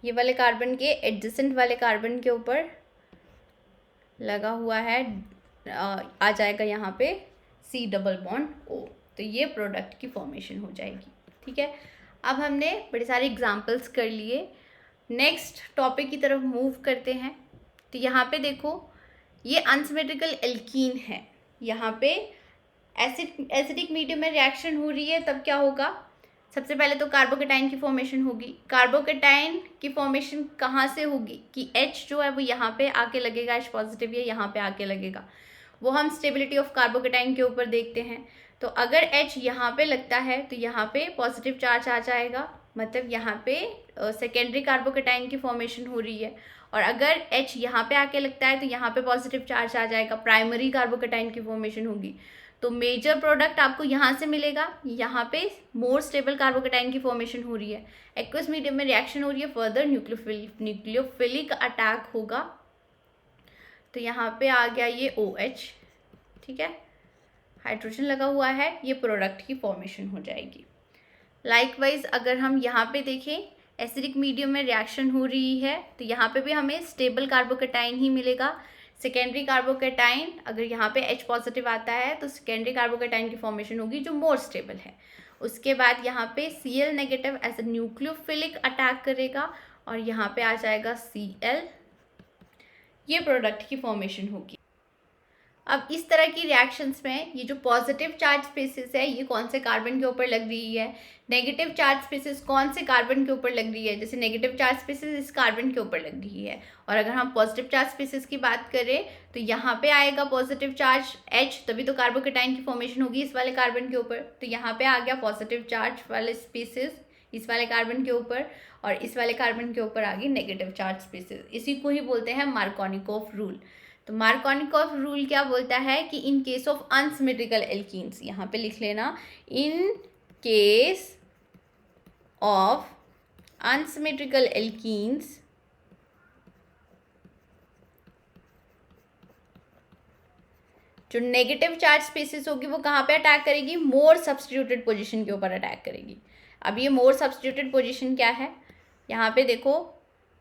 A: ये वाले कार्बन के एडजेसेंट वाले कार्बन के ऊपर लगा हुआ है, आ जाएगा यहाँ पे C डबल बॉन्ड O। तो ये प्रोडक्ट की फॉर्मेशन हो जाएगी। ठीक है, अब हमने बड़े सारे एग्जांपल्स कर लिए। नेक्स्ट टॉपिक की तरफ मूव करते हैं। तो यहाँ पे देखो, ये अनसिमेट्रिकल एल्कीन है। यहाँ पे एसिडिक मीडियम में रिएक्शन हो रही है, तब क्या होगा? सबसे पहले तो कार्बोकेटाइन की फॉर्मेशन होगी। कार्बोकेटाइन की फॉर्मेशन कहाँ से होगी कि H जो है वो यहाँ पे आके लगेगा, H पॉजिटिव या यहाँ पे आके लगेगा। वो हम स्टेबिलिटी ऑफ कार्बोकेटाइन के ऊपर देखते हैं। तो अगर H यहाँ पे लगता है तो यहाँ पे पॉजिटिव चार्ज आ जाएगा, मतलब यहाँ पे सेकेंडरी कार्बोकेटाइन की फॉर्मेशन हो रही है। और अगर H यहाँ पे आके लगता है तो यहाँ पे पॉजिटिव चार्ज आ जाएगा, प्राइमरी कार्बोकेटाइन की फॉर्मेशन होगी। तो मेजर प्रोडक्ट आपको यहाँ से मिलेगा। यहाँ पे मोर स्टेबल कार्बोकेटाइन की फॉर्मेशन हो रही है, एक्वस मीडियम में रिएक्शन हो रही है, फर्दर न्यूक्लियोफिलिक अटैक होगा। तो यहाँ पे आ गया ये OH। ठीक है, हाइड्रोजन लगा हुआ है, ये प्रोडक्ट की फॉर्मेशन हो जाएगी। लाइकवाइज अगर हम यहाँ पे देखें, एसिडिक मीडियम में रिएक्शन हो रही है तो यहाँ पे भी हमें स्टेबल कार्बोकेटाइन ही मिलेगा। सेकेंडरी कार्बोकेटाइन अगर यहाँ पे H पॉजिटिव आता है तो सेकेंडरी कार्बोकेटाइन की फॉर्मेशन होगी जो मोर स्टेबल है। उसके बाद यहाँ पे Cl negative as a nucleophilic attack करेगा और यहाँ पे आ जाएगा Cl, ये प्रोडक्ट की फॉर्मेशन होगी। अब इस तरह की रिएक्शंस में ये जो पॉजिटिव चार्ज स्पीसीज है ये कौन से कार्बन के ऊपर लग रही है, नेगेटिव चार्ज स्पीसीज कौन से कार्बन के ऊपर लग रही है। जैसे नेगेटिव चार्ज स्पीसीज इस कार्बन के ऊपर लग रही है, और अगर हम पॉजिटिव चार्ज स्पीसीज की बात करें तो यहाँ पे आएगा पॉजिटिव चार्ज H, तभी तो कार्बोकेटाइन की फॉर्मेशन होगी इस वाले कार्बन के ऊपर। तो यहाँ पे आ गया पॉजिटिव चार्ज वाले स्पीसीज इस वाले कार्बन के ऊपर, और इस वाले कार्बन के ऊपर आ गई नेगेटिव चार्ज स्पीसीज। इसी को ही बोलते हैं मार्कोनिकोव रूल। तो मार्कोनिकोव रूल क्या बोलता है कि in case of unsymmetrical alkenes, यहाँ पे लिख लेना, in case of unsymmetrical alkenes जो नेगेटिव चार्ज स्पीसीज होगी वो कहाँ पे अटैक करेगी? मोर सब्स्टिट्यूटेड पोजीशन के ऊपर अटैक करेगी। अब ये मोर सब्स्टिट्यूटेड पोजीशन क्या है? यहाँ पे देखो,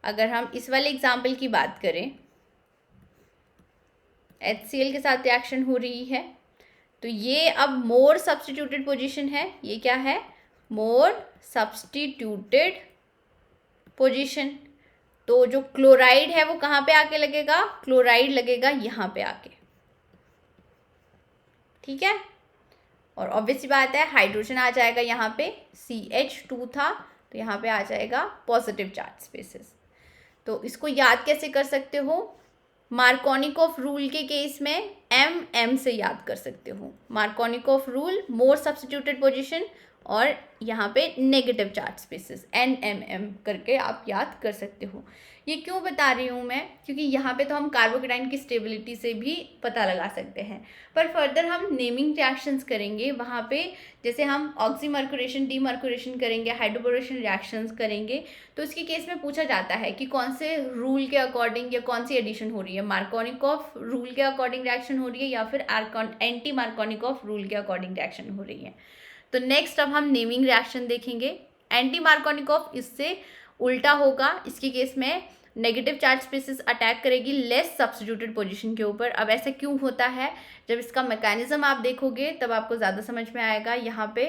A: अगर हम इस वाले एग्जाम्पल की बात करें, HCl के साथ रिएक्शन हो रही है तो ये अब मोर सब्स्टिट्यूटेड पोजीशन है। ये क्या है? मोर सब्स्टिट्यूटेड पोजीशन। तो जो क्लोराइड है वो कहाँ पे आके लगेगा? क्लोराइड लगेगा यहाँ पे आके। ठीक है, और ऑब्वियसली बात है हाइड्रोजन आ जाएगा यहाँ पे, CH2 था तो यहाँ पे आ जाएगा पॉजिटिव चार्ज स्पीसीज। तो इसको याद कैसे कर सकते हो? मार्कोनिकोव रूल के केस में MM से याद कर सकते हो। मार्कोनिकोव रूल, मोर सब्स्टिट्यूटेड पोजीशन, और यहाँ पे नेगेटिव चार्ज स्पीसीज NMM करके आप याद कर सकते हो। ये क्यों बता रही हूँ मैं? क्योंकि यहाँ पे तो हम कार्बोकेटाइन की स्टेबिलिटी से भी पता लगा सकते हैं, पर फर्दर हम नेमिंग रिएक्शंस करेंगे वहाँ पे, जैसे हम ऑक्सीमर्कुरेशन, डीमर्कुरेशन करेंगे, हाइड्रोबोरेशन रिएक्शंस करेंगे, तो इसके केस में पूछा जाता है कि कौन से रूल के अकॉर्डिंग या कौन सी एडिशन हो रही है, मार्कोनिकोव रूल के अकॉर्डिंग रिएक्शन हो रही है या फिर एंटी मार्कोनिकोव रूल के अकॉर्डिंग रिएक्शन हो रही है। तो नेक्स्ट अब हम नेमिंग रिएक्शन देखेंगे। एंटी मार्कोनिकोव इससे उल्टा होगा, इसके केस में नेगेटिव चार्ज स्पीसीज अटैक करेगी लेस सब्स्टिट्यूटेड पोजीशन के ऊपर। अब ऐसा क्यों होता है? जब इसका मैकेनिज्म आप देखोगे तब आपको ज़्यादा समझ में आएगा। यहाँ पे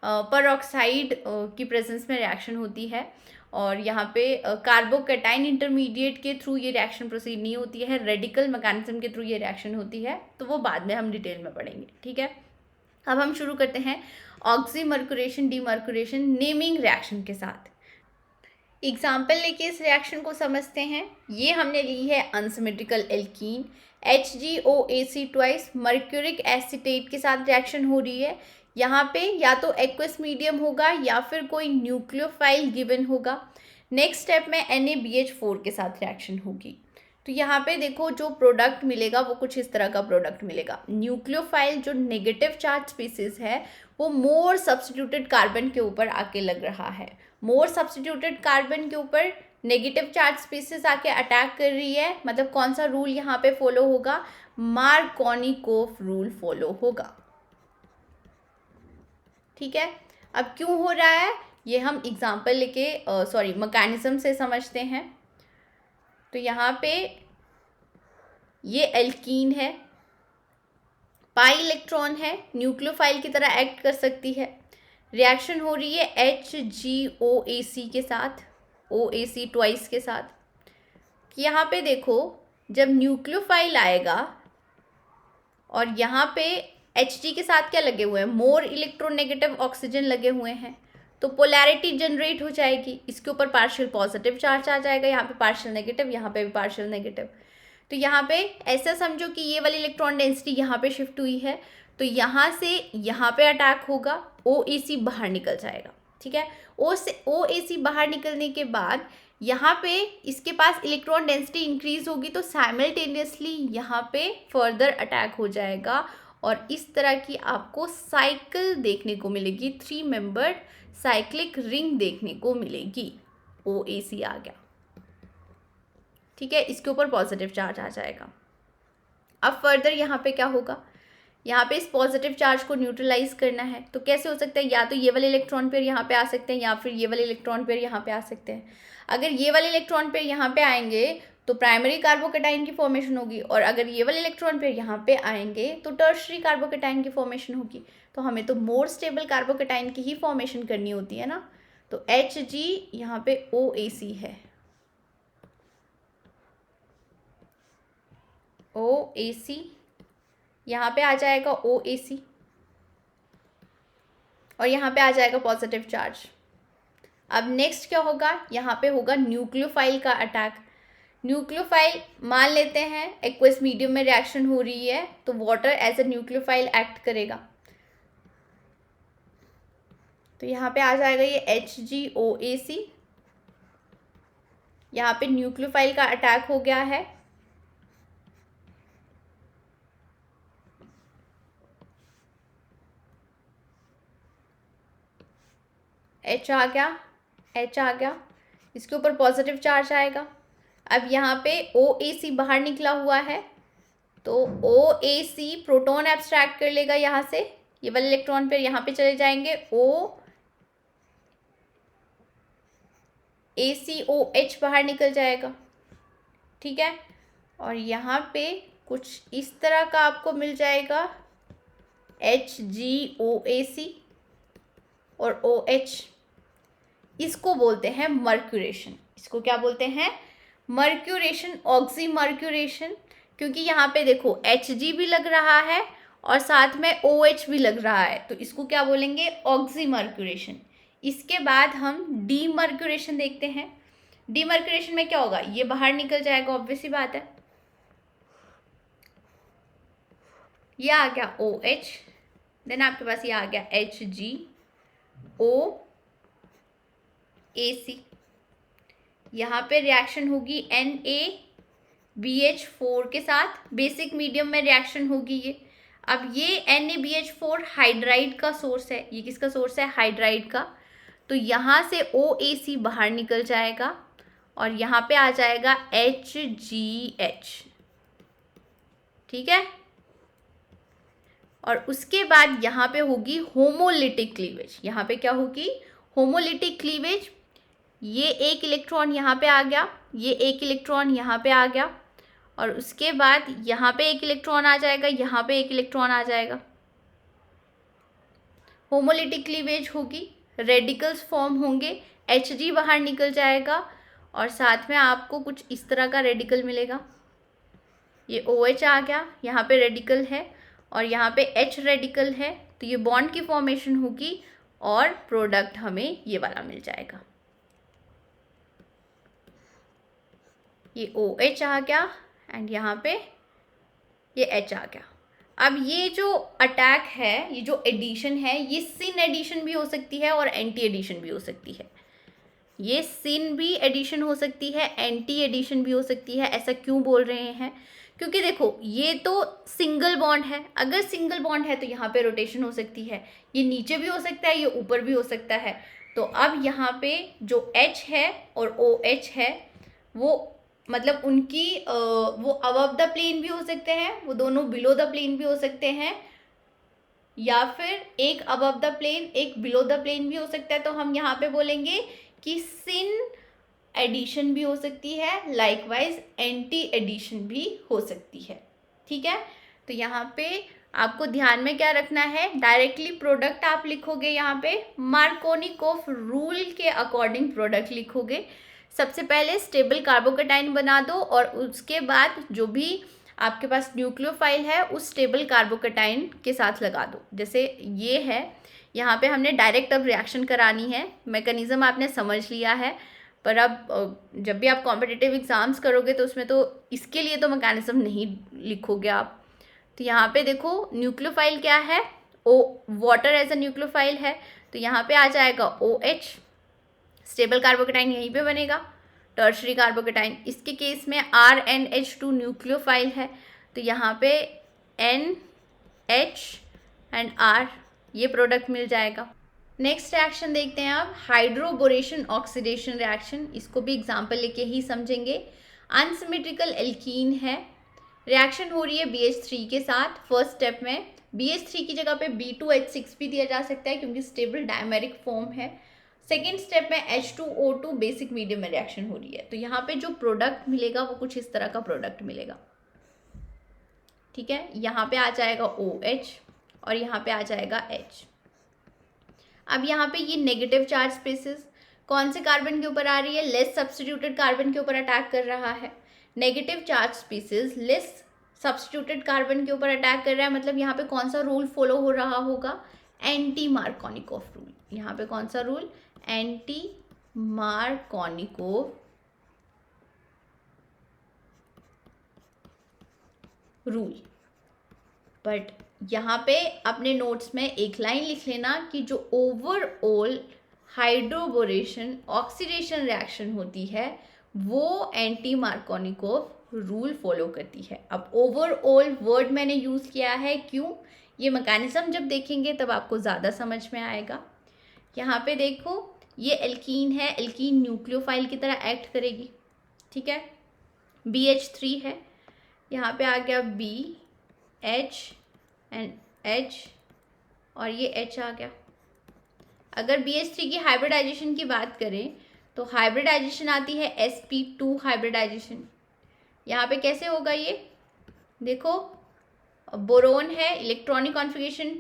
A: परऑक्साइड की प्रेजेंस में रिएक्शन होती है, और यहाँ पे कार्बोकेटाइन इंटरमीडिएट के थ्रू ये रिएक्शन प्रोसीड नहीं होती है, रेडिकल मैकेनिज्म के थ्रू ये रिएक्शन होती है। तो वो बाद में हम डिटेल में पढ़ेंगे। ठीक है, अब हम शुरू करते हैं ऑक्सीमर्कुरेशन, डीमर्कुरेशन नेमिंग रिएक्शन के साथ। एग्जाम्पल लेके इस रिएक्शन को समझते हैं। ये हमने ली है unsymmetrical alkene, HgOAc twice mercuric acetate के साथ रिएक्शन हो रही है। यहाँ पे या तो एक्वस मीडियम होगा या फिर कोई न्यूक्लियोफाइल गिवन होगा। नेक्स्ट स्टेप में NaBH4 के साथ रिएक्शन होगी। तो यहाँ पे देखो, जो प्रोडक्ट मिलेगा वो कुछ इस तरह का प्रोडक्ट मिलेगा। न्यूक्लियोफाइल जो नेगेटिव चार्ज स्पीसीज है वो मोर सब्स्टिट्यूटेड कार्बन के ऊपर आके लग रहा है। मोर सब्स्टिट्यूटेड कार्बन के ऊपर नेगेटिव चार्ज स्पीसीज आके अटैक कर रही है, मतलब कौन सा रूल यहाँ पे फॉलो होगा, मार्कोनिकोव रूल फॉलो होगा। ठीक है, अब क्यों हो रहा है ये हम एग्जाम्पल लेके मैकेनिज्म से समझते हैं। तो यहाँ पे ये एल्कीन है, पाई इलेक्ट्रॉन है, न्यूक्लियोफाइल की तरह एक्ट कर सकती है। रिएक्शन हो रही है HgOAC के साथ, OAC ट्वाइस के साथ। कि यहाँ पे देखो, जब न्यूक्लियोफाइल आएगा और यहाँ पे Hg के साथ क्या लगे हुए हैं, मोर इलेक्ट्रोनेगेटिव ऑक्सीजन लगे हुए हैं, तो पोलैरिटी जनरेट हो जाएगी। इसके ऊपर पार्शियल पॉजिटिव चार्ज आ जाएगा, यहाँ पे पार्शियल नेगेटिव, यहाँ पे भी पार्शियल नेगेटिव। तो यहाँ पे ऐसा समझो कि ये वाली इलेक्ट्रॉन डेंसिटी यहाँ पे शिफ्ट हुई है, तो यहाँ से यहाँ पे अटैक होगा, OAC बाहर निकल जाएगा। ठीक है, OAC बाहर निकलने के बाद यहाँ पे इसके पास इलेक्ट्रॉन डेंसिटी इंक्रीज होगी, तो साइमल्टेनियसली यहाँ पे फर्दर अटैक हो जाएगा और इस तरह की आपको साइकिल देखने को मिलेगी, 3 मेंबर्ड साइक्लिक रिंग देखने को मिलेगी। OAC आ गया। ठीक है, इसके ऊपर पॉजिटिव चार्ज आ जाएगा। अब फर्दर यहाँ पे क्या होगा, यहाँ पे इस पॉजिटिव चार्ज को न्यूट्रलाइज करना है, तो कैसे हो सकता है, या तो ये वाले इलेक्ट्रॉन पेयर यहाँ पे आ सकते हैं या फिर ये वाले इलेक्ट्रॉन पेयर यहाँ पे आ सकते हैं। अगर ये वाले इलेक्ट्रॉन पेयर यहाँ पे आएंगे तो प्राइमरी कार्बोकेटाइन की फॉर्मेशन होगी, और अगर ये वाले इलेक्ट्रॉन पेयर यहाँ पे आएंगे तो टर्शरी कार्बोकेटाइन की फॉर्मेशन होगी। तो हमें तो मोर स्टेबल कार्बोकेटाइन की ही फॉर्मेशन करनी होती है ना। तो Hg यहाँ पे OAC है, OAC यहाँ पे आ जाएगा OAC, और यहाँ पे आ जाएगा पॉजिटिव चार्ज। अब नेक्स्ट क्या होगा, यहाँ पे होगा न्यूक्लियोफाइल का अटैक। न्यूक्लियोफाइल मान लेते हैं एक्वस मीडियम में रिएक्शन हो रही है, तो water as a nucleophile act करेगा। तो यहाँ पे आ जाएगा ये HgOAC, यहाँ पे न्यूक्लियोफाइल का अटैक हो गया है, H आ गया, इसके ऊपर पॉजिटिव चार्ज आएगा। अब यहाँ पे OAC बाहर निकला हुआ है, तो OAC प्रोटॉन एब्स्ट्रैक्ट कर लेगा यहाँ से, ये वाले इलेक्ट्रॉन पे यहाँ पे चले जाएंगे, ACOH बाहर निकल जाएगा। ठीक है, और यहाँ पे कुछ इस तरह का आपको मिल जाएगा HgOAC और OH। इसको बोलते हैं मर्क्यूरेशन। इसको क्या बोलते हैं, मर्क्यूरेशन, ऑक्सीमर्क्यूरेशन। क्योंकि यहाँ पे देखो Hg भी लग रहा है और साथ में OH भी लग रहा है, तो इसको क्या बोलेंगे, ऑक्सीमर्क्यूरेशन। इसके बाद हम डीमर्क्यूरेशन देखते हैं। डीमर्क्यूरेशन में क्या होगा, ये बाहर निकल जाएगा, ऑब्वियस सी बात है। ये आ गया OH, देन आपके पास ये आ गया HgOAC। यहाँ पे रिएक्शन होगी NaBH4 के साथ, बेसिक मीडियम में रिएक्शन होगी ये। अब ये NaBH4 हाइड्राइड का सोर्स है, ये किसका सोर्स है, हाइड्राइड का। तो यहाँ से OAC बाहर निकल जाएगा और यहाँ पे आ जाएगा HgH। ठीक है, और उसके बाद यहाँ पे होगी होमोलिटिक क्लीवेज। यहाँ पे क्या होगी, होमोलिटिक क्लीवेज। ये एक इलेक्ट्रॉन यहाँ पे आ गया, ये एक इलेक्ट्रॉन यहाँ पे आ गया, और उसके बाद यहाँ पे एक इलेक्ट्रॉन आ जाएगा, यहाँ पे एक इलेक्ट्रॉन आ जाएगा। होमोलिटिक क्लीवेज होगी, रेडिकल्स फॉर्म होंगे, Hg बाहर निकल जाएगा और साथ में आपको कुछ इस तरह का रेडिकल मिलेगा। ये OH आ गया, यहाँ पे रेडिकल है और यहाँ पे H रेडिकल है, तो ये बॉन्ड की फॉर्मेशन होगी और प्रोडक्ट हमें ये वाला मिल जाएगा। ये OH आ गया एंड यहाँ पे ये H आ गया। अब ये जो अटैक है, ये जो एडिशन है, ये सिन एडिशन भी हो सकती है और एंटी एडिशन भी हो सकती है। ये सिन भी एडिशन हो सकती है, एंटी एडिशन भी हो सकती है। ऐसा क्यों बोल रहे हैं, क्योंकि देखो ये तो सिंगल बॉन्ड है, अगर सिंगल बॉन्ड है तो यहाँ पे रोटेशन हो सकती है, ये नीचे भी हो सकता है, ये ऊपर भी हो सकता है। तो अब यहाँ पे जो H है और OH है वो मतलब उनकी वो अबव द प्लेन भी हो सकते हैं, वो दोनों बिलो द प्लेन भी हो सकते हैं, या फिर एक अबव द प्लेन एक बिलो द प्लेन भी हो सकता है। तो हम यहाँ पे बोलेंगे कि सिन एडिशन भी हो सकती है, लाइकवाइज एंटी एडिशन भी हो सकती है। ठीक है, तो यहाँ पे आपको ध्यान में क्या रखना है, डायरेक्टली प्रोडक्ट आप लिखोगे, यहाँ पे मार्कोनिकोफ रूल के अकॉर्डिंग प्रोडक्ट लिखोगे। सबसे पहले स्टेबल कार्बोकेटाइन बना दो और उसके बाद जो भी आपके पास न्यूक्लियोफाइल है उस स्टेबल कार्बोकेटाइन के साथ लगा दो। जैसे ये है, यहाँ पे हमने डायरेक्ट अब रिएक्शन करानी है, मैकेनिज्म आपने समझ लिया है, पर अब जब भी आप कॉम्पिटिटिव एग्जाम्स करोगे तो उसमें तो इसके लिए तो मैकेनिज्म नहीं लिखोगे आप। तो यहाँ पे देखो न्यूक्लियोफाइल क्या है, वाटर एज अ न्यूक्लियोफाइल है, तो यहाँ पे आ जाएगा OH, स्टेबल कार्बोकेटाइन यहीं पे बनेगा, टर्शरी कार्बोकेटाइन। इसके केस में RNH2 न्यूक्लियोफाइल है, तो यहाँ पे NH एंड R ये प्रोडक्ट मिल जाएगा। नेक्स्ट रिएक्शन देखते हैं आप, हाइड्रोबोरेशन ऑक्सीडेशन रिएक्शन। इसको भी एग्जांपल लेके ही समझेंगे। अनसिमेट्रिकल एल्कीन है, रिएक्शन हो रही है BH3 के साथ। फर्स्ट स्टेप में BH3 की जगह पे B2H6 भी दिया जा सकता है क्योंकि स्टेबल डायमेरिक फॉर्म है। सेकेंड स्टेप में H2O2 बेसिक मीडियम में रिएक्शन हो रही है, तो यहाँ पे जो प्रोडक्ट मिलेगा वो कुछ इस तरह का प्रोडक्ट मिलेगा। ठीक है, यहाँ पे आ जाएगा OH और यहाँ पे आ जाएगा H। अब यहाँ पे ये नेगेटिव चार्ज स्पेसिस कौन से कार्बन के ऊपर आ रही है, लेस सब्स्टिट्यूटेड कार्बन के ऊपर अटैक कर रहा है। Negative charge species less substituted carbon के ऊपर अटैक कर रहा है, मतलब यहाँ पे कौन सा रूल फॉलो हो रहा होगा, एंटी मार्कोनिकोफ रूल। यहाँ पे कौन सा rule, anti Markovnikov rule. But यहाँ पे अपने नोट्स में एक लाइन लिख लेना कि जो ओवरऑल हाइड्रोबोरेशन ऑक्सीडेशन रिएक्शन होती है वो एंटी मार्कोनिकोफ रूल फॉलो करती है। अब ओवरऑल वर्ड मैंने यूज़ किया है, क्यों, ये मैकेनिज्म जब देखेंगे तब आपको ज़्यादा समझ में आएगा। यहाँ पे देखो ये एल्कीन है, एल्कीन न्यूक्लियोफाइल की तरह एक्ट करेगी। ठीक है, BH3 है, यहाँ पे आ गया B H एंड H और ये H आ गया। अगर BH3 की हाइब्रिडाइजेशन की बात करें तो हाइब्रिडाइजेशन आती है sp2 हाइब्रिडाइजेशन। यहाँ पे कैसे होगा, ये देखो बोरोन है, electronic configuration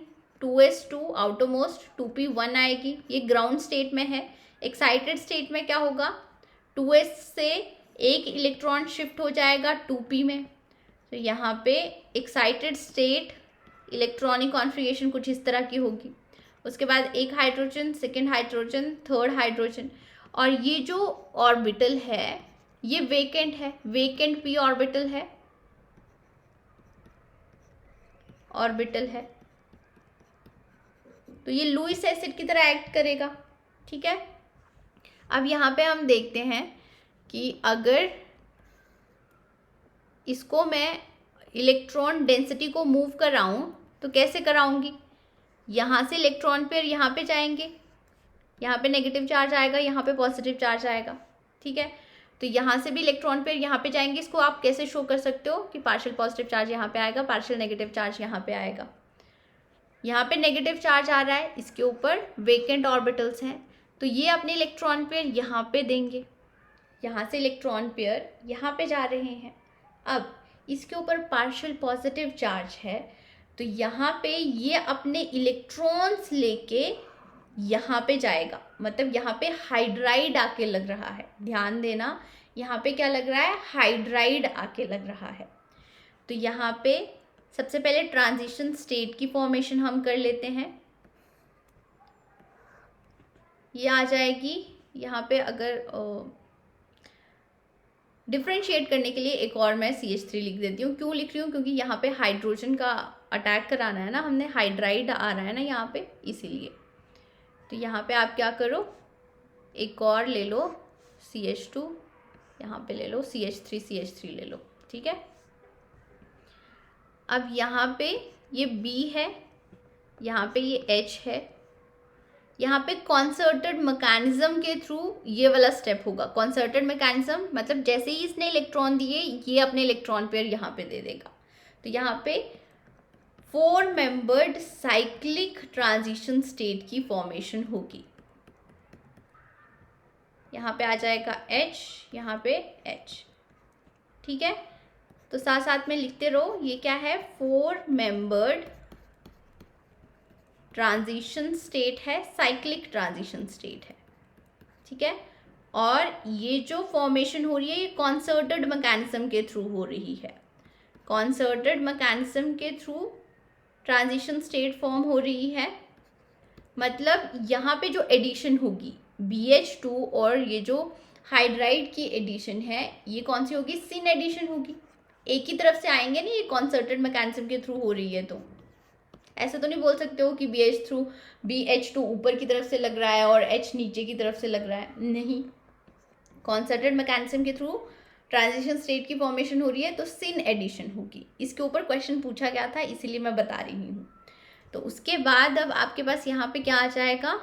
A: 2s2 outermost 2p1 आएगी, ये ग्राउंड स्टेट में है। एक्साइटेड स्टेट में क्या होगा, 2s से एक इलेक्ट्रॉन शिफ्ट हो जाएगा 2p में। तो यहाँ पे एक्साइटेड स्टेट इलेक्ट्रॉनिक कॉन्फ़िगरेशन कुछ इस तरह की होगी। उसके बाद एक hydrogen, second hydrogen, third hydrogen, और ये जो ऑर्बिटल है ये वेकेंट है, वेकेंट p ऑर्बिटल है, ऑर्बिटल है, तो ये लुईस एसिड की तरह एक्ट करेगा। ठीक है, अब यहाँ पे हम देखते हैं कि अगर इसको मैं इलेक्ट्रॉन डेंसिटी को मूव कराऊं तो कैसे कराऊंगी, यहाँ से इलेक्ट्रॉन पेयर यहाँ पे जाएंगे, यहाँ पे नेगेटिव चार्ज आएगा, यहाँ पे पॉजिटिव चार्ज आएगा। ठीक है, तो यहाँ से भी इलेक्ट्रॉन पेयर यहाँ पे जाएंगे। इसको आप कैसे शो कर सकते हो कि पार्शियल पॉजिटिव चार्ज यहाँ पे आएगा, पार्शियल नेगेटिव चार्ज यहाँ पे आएगा। यहाँ पे नेगेटिव चार्ज आ रहा है, इसके ऊपर वेकेंट ऑर्बिटल्स हैं, तो ये अपने इलेक्ट्रॉन पेयर यहाँ पे देंगे, यहाँ से इलेक्ट्रॉन पेयर यहाँ पे जा रहे हैं। अब इसके ऊपर पार्शियल पॉजिटिव चार्ज है, तो यहाँ पे ये अपने इलेक्ट्रॉन्स लेके यहाँ पे जाएगा, मतलब यहाँ पे हाइड्राइड आके लग रहा है। ध्यान देना, यहाँ पे क्या लग रहा है, हाइड्राइड आके लग रहा है। तो यहाँ पे सबसे पहले ट्रांजिशन स्टेट की फॉर्मेशन हम कर लेते हैं। ये आ जाएगी यहाँ पे, अगर डिफ्रेंशिएट करने के लिए एक और मैं CH3 लिख देती हूँ। क्यों लिख रही हूँ, क्योंकि यहाँ पे हाइड्रोजन का अटैक कराना है ना, हमने हाइड्राइड आ रहा है ना यहाँ पे, इसीलिए। तो यहाँ पे आप क्या करो, एक और ले लो CH2, यहाँ पे ले लो CH3 ले लो। ठीक है, अब यहाँ पे ये B है, यहाँ पे ये H है, यहाँ पे कॉन्सर्टेड मैकेनिज्म के थ्रू ये वाला स्टेप होगा। कॉन्सर्टेड मैकेनिज्म मतलब जैसे ही इसने इलेक्ट्रॉन दिए ये अपने इलेक्ट्रॉन पेयर यहाँ पे दे देगा। तो यहाँ पे 4 मेंबर्ड साइक्लिक ट्रांजिशन स्टेट की फॉर्मेशन होगी। यहाँ पे आ जाएगा H, यहाँ पे H, ठीक है। तो साथ साथ में लिखते रहो, ये क्या है, 4 मेंबर्ड ट्रांजिशन स्टेट है, साइक्लिक ट्रांजिशन स्टेट है, ठीक है। और ये जो फॉर्मेशन हो रही है ये कॉन्सर्टेड मैकेनिज्म के थ्रू हो रही है। कॉन्सर्टेड मैकेनिज्म के थ्रू ट्रांजिशन स्टेट फॉर्म हो रही है, मतलब यहाँ पे जो एडिशन होगी BH2 और ये जो हाइड्राइड की एडिशन है ये कौन सी होगी, सिन एडिशन होगी। एक ही तरफ से आएंगे ना, ये कॉन्सर्टेड मैकेनिज्म के थ्रू हो रही है, तो ऐसा तो नहीं बोल सकते हो कि BH2 ऊपर की तरफ से लग रहा है और H नीचे की तरफ से लग रहा है, नहीं। कॉन्सर्टेड मैकेनिज्म के थ्रू ट्रांजिशन स्टेट की फॉर्मेशन हो रही है तो सिन एडिशन होगी। इसके ऊपर क्वेश्चन पूछा गया था इसीलिए मैं बता रही हूँ। तो उसके बाद अब आपके पास यहाँ पे क्या आ जाएगा,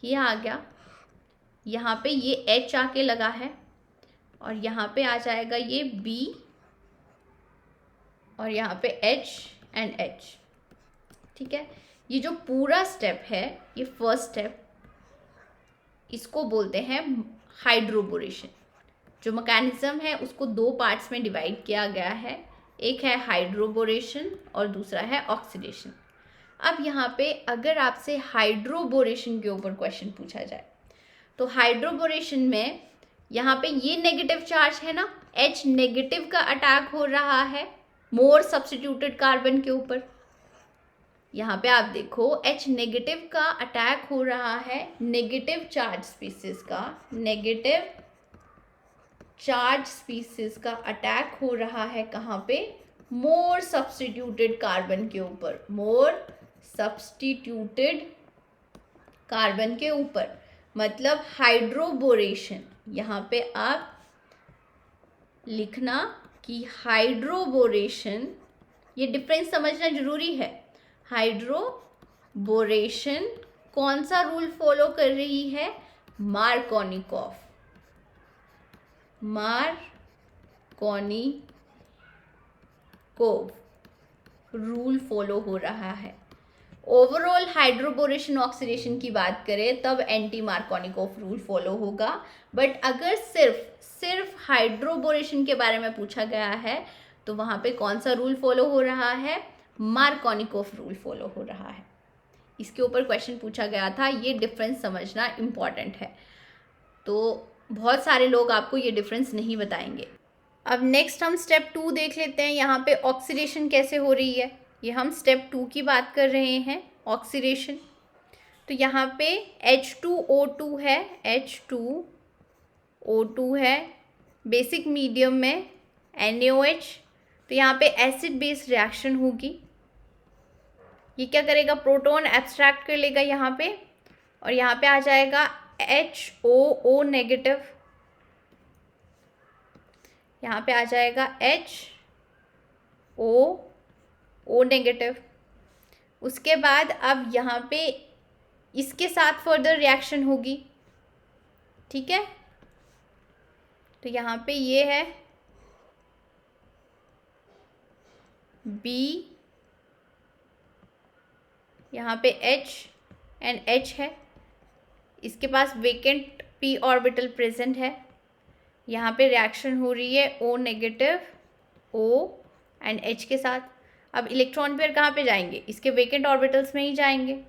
A: ये आ गया, यहाँ पे ये H आके लगा है और यहाँ पे आ जाएगा ये B और यहाँ पे H एंड H, ठीक है। ये जो पूरा स्टेप है, ये फर्स्ट स्टेप, इसको बोलते हैं हाइड्रोबोरेशन। जो मैकेनिज्म है उसको 2 पार्ट्स में डिवाइड किया गया है, एक है हाइड्रोबोरेशन और दूसरा है ऑक्सीडेशन। अब यहाँ पे अगर आपसे हाइड्रोबोरेशन के ऊपर क्वेश्चन पूछा जाए तो हाइड्रोबोरेशन में यहाँ पे ये नेगेटिव चार्ज है ना, H नेगेटिव का अटैक हो रहा है मोर सब्स्टिट्यूटेड कार्बन के ऊपर। यहाँ पे आप देखो H नेगेटिव का अटैक हो रहा है नेगेटिव चार्ज स्पीसीज का, नेगेटिव चार्ज स्पीसीज का अटैक हो रहा है कहाँ पे, मोर सब्स्टिट्यूटेड कार्बन के ऊपर, मोर सब्स्टिट्यूटेड कार्बन के ऊपर, मतलब हाइड्रोबोरेशन। यहाँ पे आप लिखना कि हाइड्रोबोरेशन, ये डिफरेंस समझना जरूरी है। हाइड्रोबोरेशन कौन सा रूल फॉलो कर रही है, मार्कोनिकॉफ, मार्कोनिकोव रूल फॉलो हो रहा है। ओवरऑल हाइड्रोबोरेशन ऑक्सीडेशन की बात करें तब एंटी मार्कोनिकोव रूल फॉलो होगा, बट अगर सिर्फ हाइड्रोबोरेशन के बारे में पूछा गया है तो वहाँ पे कौन सा रूल फॉलो हो रहा है, मार्कोनिकोव रूल फॉलो हो रहा है। इसके ऊपर क्वेश्चन पूछा गया था, ये डिफरेंस समझना इम्पॉर्टेंट है। तो बहुत सारे लोग आपको ये डिफरेंस नहीं बताएंगे। अब नेक्स्ट हम स्टेप 2 देख लेते हैं, यहाँ पे ऑक्सीडेशन कैसे हो रही है। ये हम स्टेप 2 की बात कर रहे हैं, ऑक्सीडेशन। तो यहाँ पे H2O2 है, H2O2 है, बेसिक मीडियम में NaOH। तो यहाँ पे एसिड बेस रिएक्शन होगी। ये क्या करेगा, प्रोटॉन एब्स्ट्रैक्ट कर लेगा यहाँ पे और यहाँ पे आ जाएगा HOO नेगेटिव, यहाँ पे आ जाएगा HOO नेगेटिव। उसके बाद अब यहाँ पे इसके साथ फर्दर रिएक्शन होगी, ठीक है। तो यहाँ पे ये है B, यहाँ पे H एंड H है, इसके पास वेकेंट p ऑर्बिटल प्रेजेंट है। यहाँ पे रिएक्शन हो रही है O negative O and H के साथ। अब इलेक्ट्रॉन पेयर कहाँ पे जाएंगे, इसके वेकेंट ऑर्बिटल्स में ही जाएंगे।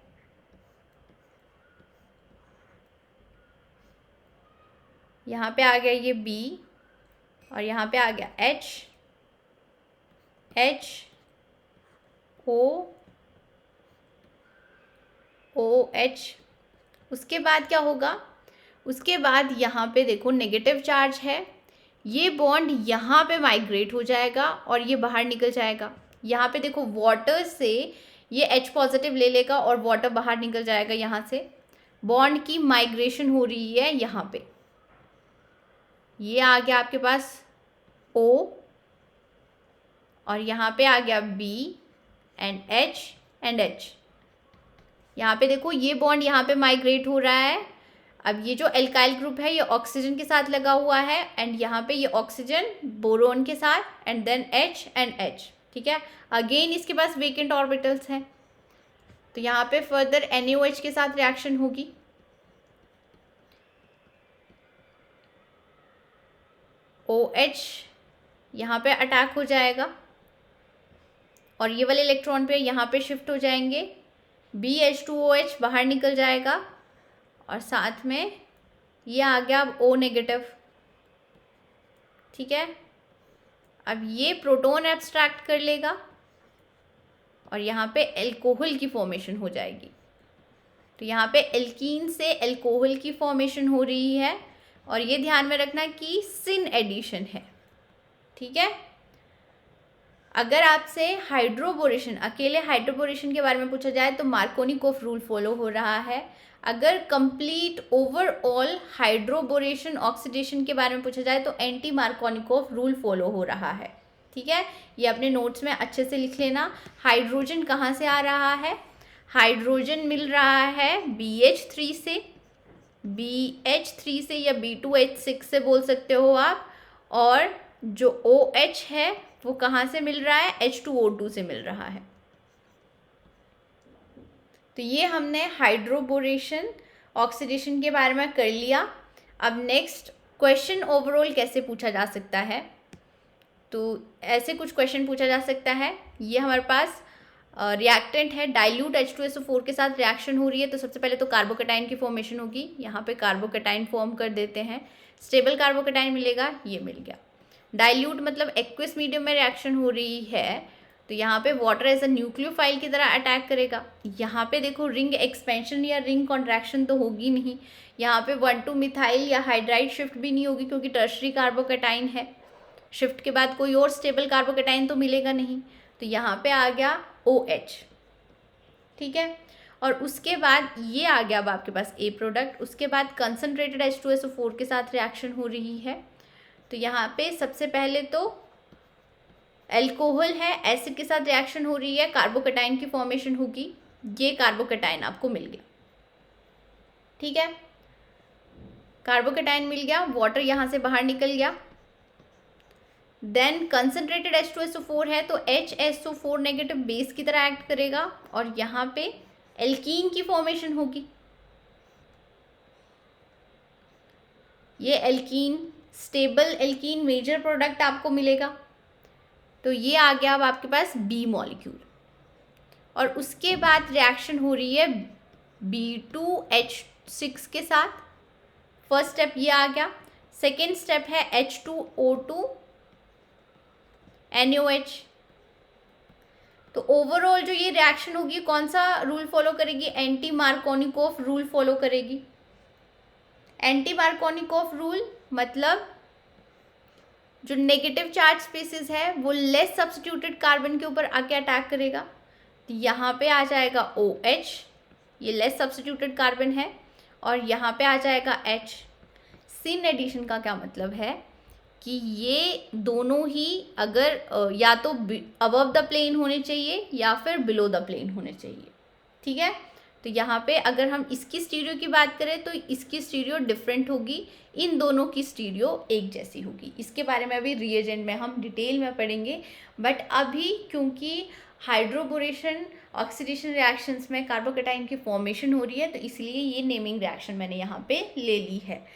A: यहाँ पे आ गया ये B और यहाँ पे आ गया HOH। उसके बाद क्या होगा, उसके बाद यहाँ पे देखो नेगेटिव चार्ज है, ये बॉन्ड यहाँ पे माइग्रेट हो जाएगा और ये बाहर निकल जाएगा। यहाँ पे देखो वाटर से ये H पॉजिटिव ले लेगा और वाटर बाहर निकल जाएगा। यहाँ से बॉन्ड की माइग्रेशन हो रही है यहाँ पे। ये आ गया आपके पास O और यहाँ पे आ गया B and H and H। यहाँ पे देखो ये बॉन्ड यहाँ पे माइग्रेट हो रहा है। अब ये जो एल्काइल ग्रुप है ये ऑक्सीजन के साथ लगा हुआ है एंड यहाँ पे ये ऑक्सीजन बोरोन के साथ and then H and H। ठीक है, अगेन इसके पास वेकेंट ऑर्बिटल्स हैं, तो यहाँ पे फर्दर NaOH के साथ रिएक्शन होगी। OH यहाँ पे अटैक हो जाएगा और ये वाले इलेक्ट्रॉन पे यहाँ पे शिफ्ट हो जाएंगे। BH2OH बाहर निकल जाएगा और साथ में ये आ गया अब O नेगेटिव। ठीक है, अब ये प्रोटॉन एब्स्ट्रैक्ट कर लेगा और यहाँ पे एल्कोहल की फॉर्मेशन हो जाएगी। तो यहाँ पे एल्कीन से एल्कोहल की फॉर्मेशन हो रही है और ये ध्यान में रखना कि सिन एडिशन है। ठीक है, अगर आपसे हाइड्रोबोरेशन, अकेले हाइड्रोबोरेशन के बारे में पूछा जाए तो मार्कोनिकोफ रूल फॉलो हो रहा है। अगर कंप्लीट ओवरऑल हाइड्रोबोरेशन ऑक्सीडेशन के बारे में पूछा जाए तो एंटी मार्कोनिकोफ रूल फॉलो हो रहा है। ठीक है, ये अपने नोट्स में अच्छे से लिख लेना। हाइड्रोजन कहाँ से आ रहा है? हाइड्रोजन मिल रहा है BH3 से, BH3 से या B2H6 से बोल सकते हो आप। और जो OH है वो कहाँ से मिल रहा है? H2O2 से मिल रहा है। तो ये हमने हाइड्रोबोरेशन ऑक्सीडेशन के बारे में कर लिया। अब नेक्स्ट क्वेश्चन ओवरऑल कैसे पूछा जा सकता है, तो ऐसे कुछ क्वेश्चन पूछा जा सकता है। ये हमारे पास रिएक्टेंट है, डाइल्यूट H2SO4 के साथ रिएक्शन हो रही है, तो सबसे पहले तो कार्बोकैटायन की फॉर्मेशन होगी। यहाँ पे कार्बोकैटायन फॉर्म कर देते हैं, स्टेबल कार्बोकैटायन मिलेगा, ये मिल गया। डाइल्यूट मतलब एक्विस मीडियम में रिएक्शन हो रही है, तो यहाँ पे वाटर एज अ न्यूक्लियोफाइल की तरह अटैक करेगा। यहाँ पे देखो रिंग एक्सपेंशन या रिंग कॉन्ट्रैक्शन तो होगी नहीं, यहाँ पे 1,2 मिथाइल या हाइड्राइड शिफ्ट भी नहीं होगी क्योंकि टर्शरी कार्बोकैटायन है। शिफ्ट के बाद कोई और स्टेबल कार्बोकैटायन तो मिलेगा नहीं, तो यहाँ पे आ गया OH। ठीक है, और उसके बाद ये आ गया अब आपके पास A प्रोडक्ट। उसके बाद कंसनट्रेटेड H2SO4 के साथ रिएक्शन हो रही है, तो यहाँ पे सबसे पहले तो एल्कोहल है, एसिड के साथ रिएक्शन हो रही है, कार्बोकैटायन की फॉर्मेशन होगी, ये कार्बोकैटायन आपको मिल गया। ठीक है, कार्बोकैटायन मिल गया, वाटर यहाँ से बाहर निकल गया। देन कंसनट्रेटेड H2SO4 है तो HSO4 नेगेटिव बेस की तरह एक्ट करेगा और यहाँ पे एल्कीन की फॉर्मेशन होगी। ये alkene, stable alkene major product आपको मिलेगा। तो ये आ गया अब आपके पास B मॉलिक्यूल। और उसके बाद रिएक्शन हो रही है B2H6 के साथ। फर्स्ट स्टेप ये आ गया। सेकेंड स्टेप है H2O2 NaOH। तो ओवरऑल जो ये रिएक्शन होगी कौन सा रूल फॉलो करेगी? एंटी मार्कोनिकोफ रूल फॉलो करेगी। एंटी मार्कोनिकोफ रूल मतलब जो नेगेटिव चार्ज स्पीसीज है वो लेस सब्स्टिट्यूटेड कार्बन के ऊपर आके अटैक करेगा। तो यहाँ पे आ जाएगा OH, ये लेस सब्स्टिट्यूटेड कार्बन है, और यहाँ पे आ जाएगा H। सिन एडिशन का क्या मतलब है कि ये दोनों ही अगर या तो अबव द प्लेन होने चाहिए या फिर बिलो द प्लेन होने चाहिए। ठीक है, तो यहाँ पे अगर हम इसकी स्टीरियो की बात करें तो इसकी स्टीरियो डिफरेंट होगी, इन दोनों की स्टीरियो एक जैसी होगी। इसके बारे में अभी रिएजेंट में हम डिटेल में पढ़ेंगे, बट अभी क्योंकि हाइड्रोबोरेशन ऑक्सीडेशन रिएक्शंस में कार्बोकैटायन की फॉर्मेशन हो रही है तो इसलिए ये नेमिंग रिएक्शन मैंने यहाँ पे ले ली है।